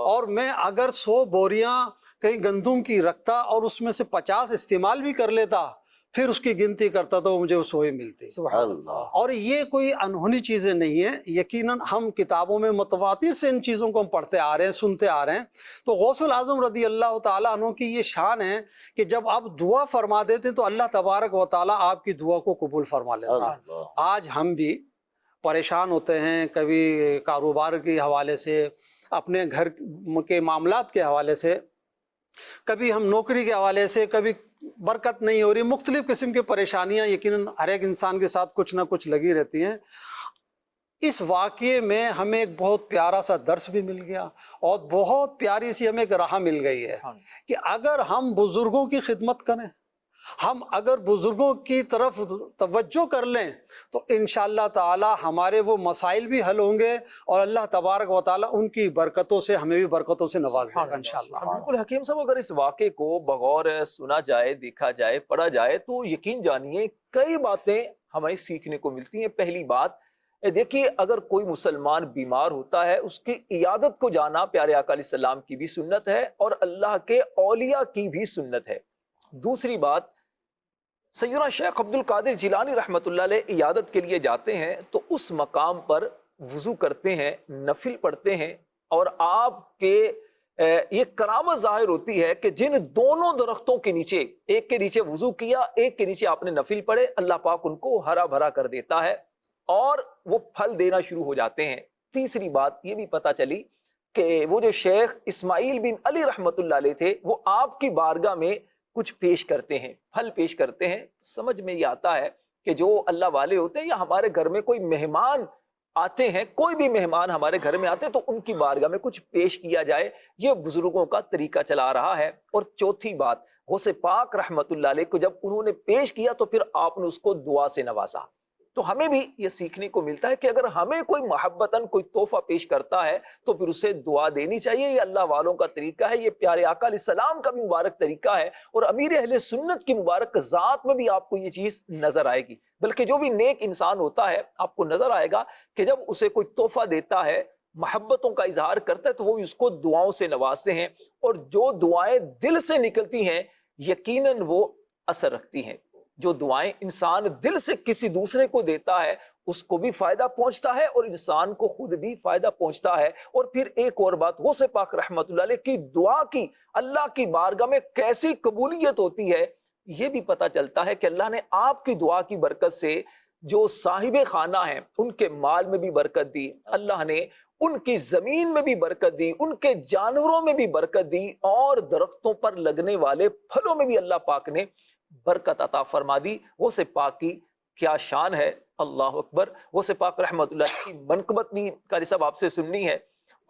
S4: اور میں اگر 100 بوریاں کہیں گندم کی رکھتا اور اس میں سے 50 استعمال بھی کر لیتا، پھر اس کی گنتی کرتا تو مجھے 100 ہی ملتی.
S5: سبحان اللہ.
S4: اور یہ کوئی انہونی چیزیں نہیں ہیں، یقیناً ہم کتابوں میں متواتر سے ان چیزوں کو ہم پڑھتے آ رہے ہیں، سنتے آ رہے ہیں. تو غوث العظم رضی اللہ تعالیٰ عنہ کی یہ شان ہے کہ جب آپ دعا فرما دیتے ہیں تو اللہ تبارک و تعالیٰ آپ کی دعا کو قبول فرما لیتا ہے. آج ہم بھی پریشان ہوتے ہیں، کبھی کاروبار کے حوالے سے، اپنے گھر کے معاملات کے حوالے سے، کبھی ہم نوکری کے حوالے سے، کبھی برکت نہیں ہو رہی، مختلف قسم کی پریشانیاں یقیناً ہر ایک انسان کے ساتھ کچھ نہ کچھ لگی رہتی ہیں. اس واقعے میں ہمیں ایک بہت پیارا سا درس بھی مل گیا، اور بہت پیاری سی ہمیں ایک راہ مل گئی ہے کہ اگر ہم بزرگوں کی خدمت کریں، ہم اگر بزرگوں کی طرف توجہ کر لیں تو انشاءاللہ تعالی ہمارے وہ مسائل بھی حل ہوں گے، اور اللہ تبارک و تعالی ان کی برکتوں سے ہمیں بھی برکتوں سے نواز دے گا انشاءاللہ.
S2: بالکل حکیم صاحب، اگر اس واقعے کو بغور سنا جائے، دیکھا جائے، پڑھا جائے تو یقین جانیے کئی باتیں ہمیں سیکھنے کو ملتی ہیں. پہلی بات دیکھیے، اگر کوئی مسلمان بیمار ہوتا ہے اس کی عیادت کو جانا پیارے آقا علیہ السلام کی بھی سنت ہے اور اللہ کے اولیاء کی بھی سنت ہے. دوسری بات، سیدنا شیخ عبد القادر جیلانی رحمۃ اللہ علیہ عیادت کے لیے جاتے ہیں تو اس مقام پر وضو کرتے ہیں، نفل پڑھتے ہیں، اور آپ کے یہ کرامت ظاہر ہوتی ہے کہ جن دونوں درختوں کے نیچے، ایک کے نیچے وضو کیا، ایک کے نیچے آپ نے نفل پڑھے، اللہ پاک ان کو ہرا بھرا کر دیتا ہے اور وہ پھل دینا شروع ہو جاتے ہیں. تیسری بات یہ بھی پتہ چلی کہ وہ جو شیخ اسماعیل بن علی رحمۃ اللہ علیہ تھے، وہ آپ کی بارگاہ میں کچھ پیش کرتے ہیں، پھل پیش کرتے ہیں. سمجھ میں یہ آتا ہے کہ جو اللہ والے ہوتے ہیں یا ہمارے گھر میں کوئی مہمان آتے ہیں، کوئی بھی مہمان ہمارے گھر میں آتے ہیں تو ان کی بارگاہ میں کچھ پیش کیا جائے، یہ بزرگوں کا طریقہ چلا رہا ہے. اور چوتھی بات، غوث پاک رحمت اللہ علیہ کو جب انہوں نے پیش کیا تو پھر آپ نے اس کو دعا سے نوازا. تو ہمیں بھی یہ سیکھنے کو ملتا ہے کہ اگر ہمیں کوئی محبتاً کوئی تحفہ پیش کرتا ہے تو پھر اسے دعا دینی چاہیے. یہ اللہ والوں کا طریقہ ہے، یہ پیارے آقا علیہ السلام کا بھی مبارک طریقہ ہے، اور امیر اہل سنت کی مبارک ذات میں بھی آپ کو یہ چیز نظر آئے گی. بلکہ جو بھی نیک انسان ہوتا ہے آپ کو نظر آئے گا کہ جب اسے کوئی تحفہ دیتا ہے، محبتوں کا اظہار کرتا ہے، تو وہ بھی اس کو دعاؤں سے نوازتے ہیں، اور جو دعائیں دل سے نکلتی ہیں یقیناً وہ اثر رکھتی ہیں. جو دعائیں انسان دل سے کسی دوسرے کو دیتا ہے اس کو بھی فائدہ پہنچتا ہے اور انسان کو خود بھی فائدہ پہنچتا ہے. اور پھر ایک اور بات، غوث پاک رحمت اللہ علیہ کی دعا کی اللہ کی بارگاہ میں کیسی قبولیت ہوتی ہے یہ بھی پتہ چلتا ہے کہ اللہ نے آپ کی دعا کی برکت سے جو صاحب خانہ ہیں ان کے مال میں بھی برکت دی، اللہ نے ان کی زمین میں بھی برکت دی، ان کے جانوروں میں بھی برکت دی، اور درختوں پر لگنے والے پھلوں میں بھی اللہ پاک نے برکت عطا فرما دی۔ وہ سے پاک کی کیا شان ہے، اللہ اکبر۔ وہ سے پاک رحمت اللہ کی منقبت بھی قاری صاحب آپ سے سننی ہے،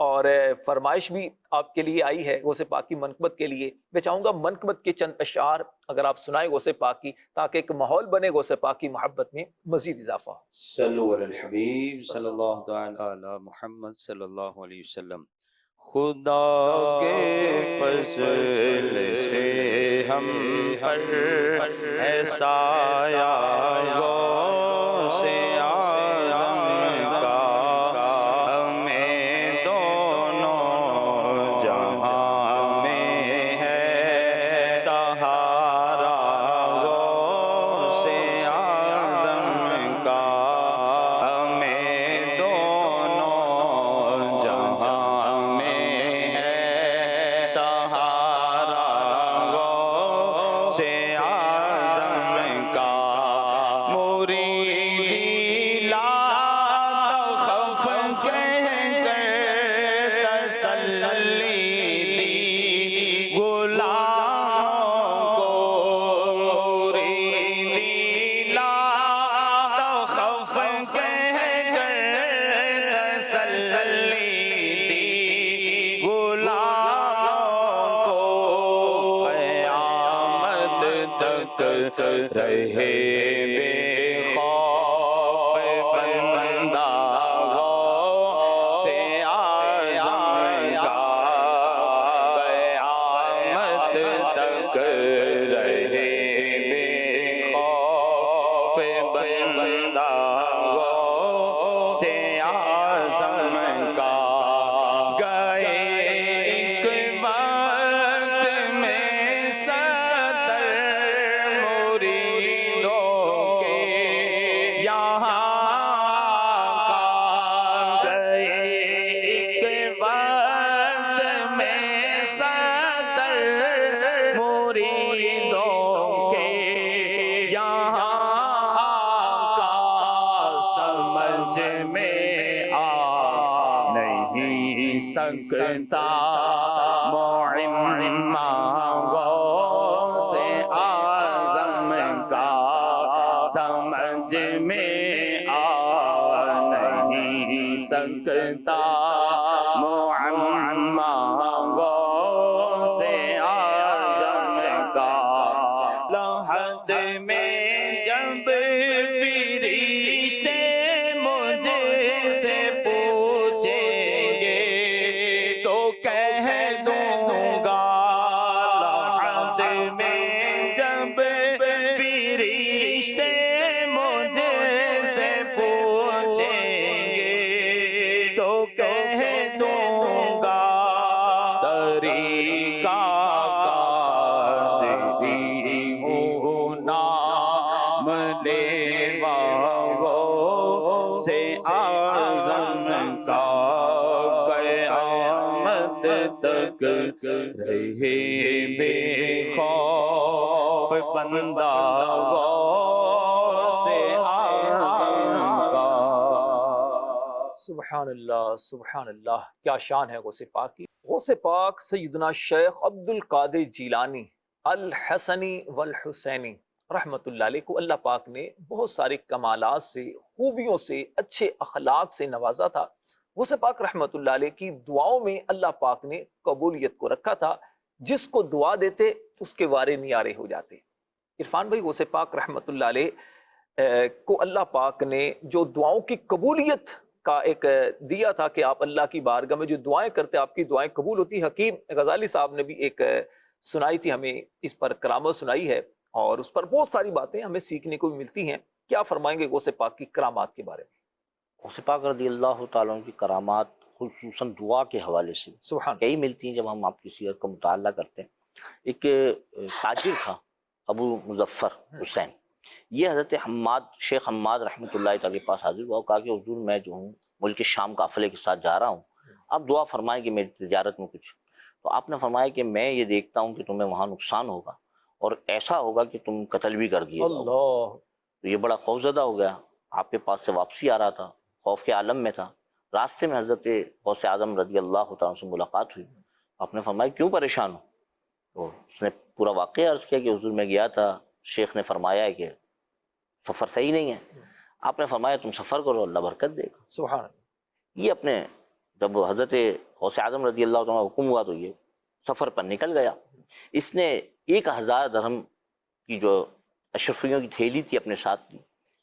S2: اور فرمائش بھی آپ کے لیے آئی ہے غوث پاک کی منقبت کے لیے۔ میں چاہوں گا منقبت کے چند اشعار اگر آپ سنائیں غوث پاک کی، تاکہ ایک ماحول بنے غوث پاک کی محبت میں مزید اضافہ ہو۔
S3: صلو علی الحبیب صلی اللہ تعالی علی محمد صلی اللہ علیہ وسلم۔ خدا کے فضل سے ہم پر ہے سایہ غوث آدم کا، ہمیں دونوں جہاں میں ہے سہارا غوث آدم کا، ہمیں دونوں جہاں میں ہے سہارا غوث آدم کا۔ مریدی لا تخف کہہ کر تسلی دی غلاموں کو، مریدی لا تخف کہہ کر تسلی دی غلاموں کو، قیامت تک رہے بے خوف بندہ غوث اعظم کا، قیامت تک رہے بے خوف بندہ غوث اعظم کا۔ گئے ایک وقت میں ستر مریدوں کے یہاں کا، گئے ایک وقت میں ستر مریدوں کے یہاں کا، سمجھ میں آ نہیں سکتا معمہ غوث اعظم کا، سمجھ میں آ نہیں سکتا معمہ غوث اعظم کا۔ لحد میں جب فرشتے مجھ سے پوچھیں گے تو کہہ دوں گا، لحد میں جب فرشتے مجھ سے پوچھیں گے تو کہہ دوں گا، طریقہ قادری ہو نام لیوا غوث اعظم کا، قیامت تک رہے بے خوف بندہ غوث اعظم کا۔
S2: سبحان اللہ، سبحان اللہ، کیا شان ہے غوث پاک کی۔ غوث پاک سیدنا شیخ عبد القادر جیلانی الحسنی والحسینی رحمت اللہ علیہ کو اللہ پاک نے بہت سارے کمالات سے، خوبیوں سے، اچھے اخلاق سے نوازا تھا۔ غوث پاک رحمت اللہ علیہ کی دعاؤں میں اللہ پاک نے قبولیت کو رکھا تھا، جس کو دعا دیتے اس کے وارے نیارے ہو جاتے۔ عرفان بھائی، غوث پاک رحمت اللہ علیہ کو اللہ پاک نے جو دعاؤں کی قبولیت کا ایک دیا تھا کہ آپ اللہ کی بارگاہ میں جو دعائیں کرتے آپ کی دعائیں قبول ہوتی۔ حکیم غزالی صاحب نے بھی ایک سنائی تھی ہمیں، اس پر کرامت سنائی ہے، اور اس پر بہت ساری باتیں ہمیں سیکھنے کو بھی ملتی ہیں۔ کیا فرمائیں گے غوث پاک کی کرامات کے بارے میں؟
S5: غوث پاک رضی اللہ تعالیٰ عنہ کی کرامات خصوصاً دعا کے حوالے سے
S2: سبحان
S5: کئی ملتی ہیں جب ہم آپ کی سیرت کا مطالعہ کرتے ہیں۔ ایک تاجر تھا ابو مظفر حسین، یہ حضرت حماد شیخ حماد رحمۃ اللہ تعالی کے پاس حاضر ہوا اور کہا کہ حضور میں جو ہوں ملک شام قافلے کے ساتھ جا رہا ہوں، آپ دعا فرمائیں کہ میری تجارت میں کچھ۔ تو آپ نے فرمایا کہ میں یہ دیکھتا ہوں کہ تمہیں وہاں نقصان ہوگا اور ایسا ہوگا کہ تم قتل بھی کر دیے۔
S2: اللہ،
S5: تو یہ بڑا خوفزدہ ہو گیا آپ کے پاس سے واپسی آ رہا تھا، خوف کے عالم میں تھا، راستے میں حضرت غوث اعظم رضی اللہ تعالیٰ سے ملاقات ہوئی. آپ نے فرمایا کیوں پریشان ہو؟ تو اس نے پورا واقعہ عرض کیا کہ حضور میں گیا تھا، شیخ نے فرمایا ہے کہ سفر صحیح نہیں ہے. آپ نے فرمایا تم سفر کرو، اللہ برکت دے گا.
S2: سبحان اللہ.
S5: یہ اپنے جب حضرت غوث اعظم رضی اللہ تعالیٰ حکم ہوا تو یہ سفر پر نکل گیا. اس نے 1000 درہم کی جو اشرفیوں کی تھیلی تھی اپنے ساتھ لی.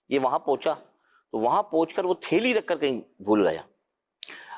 S5: یہ وہاں پہنچا تو وہاں پہنچ کر وہ تھیلی رکھ کر کہیں بھول گیا.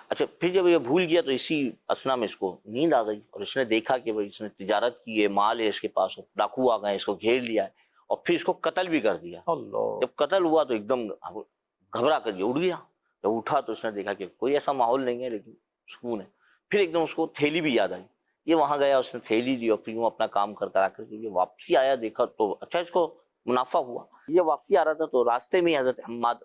S5: اچھا پھر جب یہ بھول گیا تو اسی اثنا میں اس کو نیند آ گئی اور اس نے دیکھا کہ بھائی اس نے تجارت کی ہے، مال ہے اس کے پاس، ڈاکو آ گئے، اس کو گھیر لیا ہے اور پھر اس کو قتل بھی کر دیا.
S2: اللہ.
S5: جب قتل ہوا تو ایک دم گھبرا کر یہ اٹھ گیا. جب اٹھا تو اس نے دیکھا کہ کوئی ایسا ماحول نہیں ہے لیکن سکون ہے. پھر ایک دم اس کو تھیلی بھی یاد آئی. یہ وہاں گیا، اس نے تھیلی لی اور پھر یوں اپنا کام کرا کر یہ واپسی آیا، دیکھا تو اچھا اس کو منافع ہوا. یہ واپسی آ رہا تھا تو راستے میں حضرت حماد،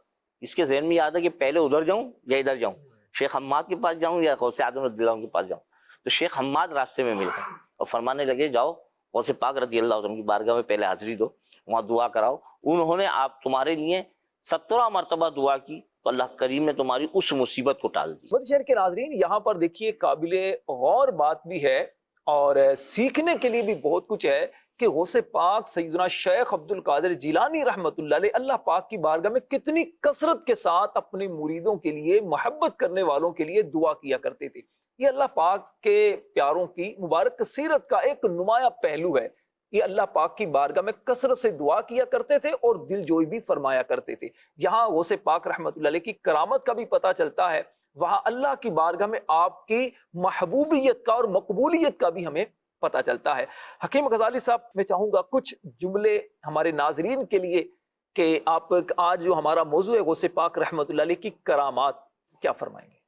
S5: اس کے ذہن میں یاد ہے کہ پہلے ادھر جاؤں یا ادھر جاؤں، شیخ حماد کے پاس جاؤں یا غوث اعظم رضی اللہ عنہ کے پاس جاؤں. تو شیخ حماد راستے میں مل گئے اور فرمانے لگے جاؤ غوث پاک رضی اللہ عنہ کی بارگاہ میں پہلے حاضری دو، وہاں دعا کراؤ. انہوں نے آپ تمہارے لیے 17 مرتبہ دعا کی تو اللہ کریم نے تمہاری اس مصیبت کو ٹال دی.
S2: مدنی چینل کے ناظرین، یہاں پر دیکھیے قابل غور بات بھی ہے اور سیکھنے کے لیے بھی بہت کچھ ہے کہ غوث پاک سیدنا شیخ عبد القادر جیلانی رحمۃ اللہ علیہ اللہ پاک کی بارگاہ میں کتنی کثرت کے ساتھ اپنے مریدوں کے لیے، محبت کرنے والوں کے لیے دعا کیا کرتے تھے. یہ اللہ پاک کے پیاروں کی مبارک سیرت کا ایک نمایاں پہلو ہے. یہ اللہ پاک کی بارگاہ میں کثرت سے دعا کیا کرتے تھے اور دل جوئی بھی فرمایا کرتے تھے. یہاں غوث پاک رحمۃ اللہ علیہ کی کرامت کا بھی پتہ چلتا ہے، وہاں اللہ کی بارگاہ میں آپ کی محبوبیت کا اور مقبولیت کا بھی ہمیں پتہ چلتا ہے. حکیم غزالی صاحب، میں چاہوں گا کچھ جملے ہمارے ناظرین کے لیے کہ آپ آج جو ہمارا موضوع ہے غوث پاک رحمۃ اللہ علیہ کی کرامات، کیا فرمائیں گے؟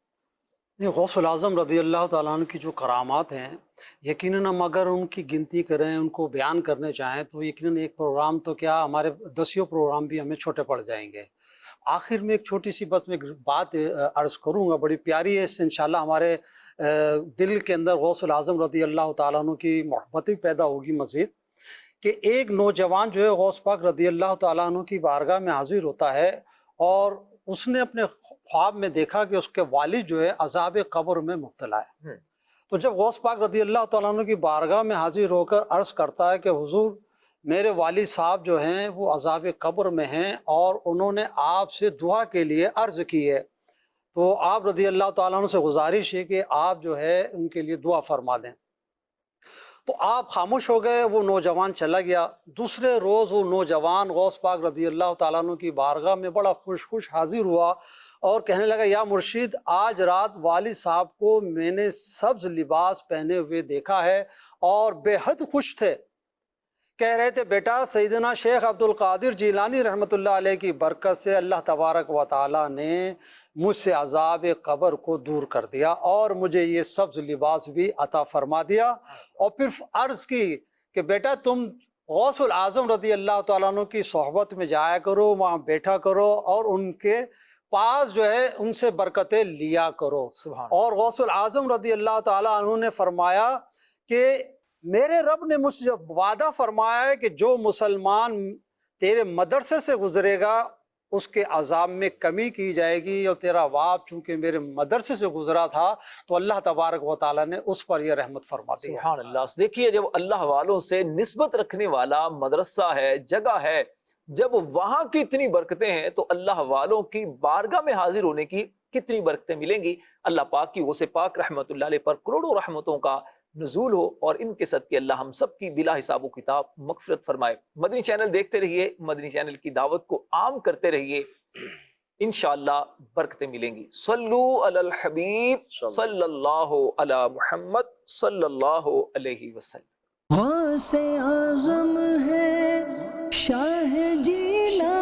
S4: یہ غوث العظم رضی اللہ تعالیٰ عنہ کی جو کرامات ہیں، یقیناً ہم اگر ان کی گنتی کریں، ان کو بیان کرنے چاہیں تو یقیناً ایک پروگرام تو کیا ہمارے 10 پروگرام بھی ہمیں چھوٹے پڑ جائیں گے. آخر میں ایک چھوٹی سی بات میں بات عرض کروں گا، بڑی پیاری ہے. اس سے انشاءاللہ ہمارے دل کے اندر غوث العظم رضی اللہ تعالیٰ عنہ کی محبت بھی پیدا ہوگی مزید. کہ ایک نوجوان جو ہے غوث پاک رضی اللہ تعالیٰ عنہ کی بارگاہ میں حاضر ہوتا ہے اور اس نے اپنے خواب میں دیکھا کہ اس کے والد جو ہے عذاب قبر میں مبتلا ہے. تو جب غوث پاک رضی اللہ تعالیٰ عنہ کی بارگاہ میں حاضر ہو کر عرض کرتا ہے کہ حضور میرے والد صاحب جو ہیں وہ عذاب قبر میں ہیں اور انہوں نے آپ سے دعا کے لیے عرض کی ہے، تو آپ رضی اللہ تعالیٰ عنہ سے گزارش ہے کہ آپ جو ہے ان کے لیے دعا فرما دیں. تو آپ خاموش ہو گئے، وہ نوجوان چلا گیا. دوسرے روز وہ نوجوان غوث پاک رضی اللہ تعالیٰ عنہ کی بارگاہ میں بڑا خوش حاضر ہوا اور کہنے لگا یا مرشد، آج رات والد صاحب کو میں نے سبز لباس پہنے ہوئے دیکھا ہے اور بے حد خوش تھے. کہہ رہے تھے بیٹا سیدنا شیخ عبد القادر جیلانی رحمۃ اللہ علیہ کی برکت سے اللہ تبارک و تعالیٰ نے مجھ سے عذاب قبر کو دور کر دیا اور مجھے یہ سبز لباس بھی عطا فرما دیا. اور پھر عرض کی کہ بیٹا تم غوث العظم رضی اللہ تعالیٰ عنہ کی صحبت میں جایا کرو، وہاں بیٹھا کرو اور ان کے پاس جو ہے ان سے برکتیں لیا کرو. اور غوث العظم رضی اللہ تعالیٰ عنہ نے فرمایا کہ میرے رب نے مجھ سے وعدہ فرمایا ہے کہ جو مسلمان تیرے مدرسے سے گزرے گا اس کے عذاب میں کمی کی جائے گی، اور تیرا باپ چونکہ میرے مدرسے سے گزرا تھا تو اللہ تبارک و تعالیٰ نے اس پر یہ رحمت فرما دی.
S2: سبحان اللہ. دیکھیے جب اللہ والوں سے نسبت رکھنے والا مدرسہ ہے، جگہ ہے، جب وہاں کی اتنی برکتیں ہیں تو اللہ والوں کی بارگاہ میں حاضر ہونے کی کتنی برکتیں ملیں گی. اللہ پاک کی غوث پاک رحمت اللہ علیہ پر کروڑوں رحمتوں کا نزول ہو اور ان کے صدقے اللہ ہم سب کی بلا حساب و کتاب مغفرت فرمائے. مدنی چینل دیکھتے رہیے، مدنی چینل کی دعوت کو عام کرتے رہیے، انشاءاللہ برکتیں ملیں گی. صلو علی الحبیب صلی اللہ علی محمد صلی اللہ علیہ وسلم.
S1: غوث اعظم ہے شاہ جیلانی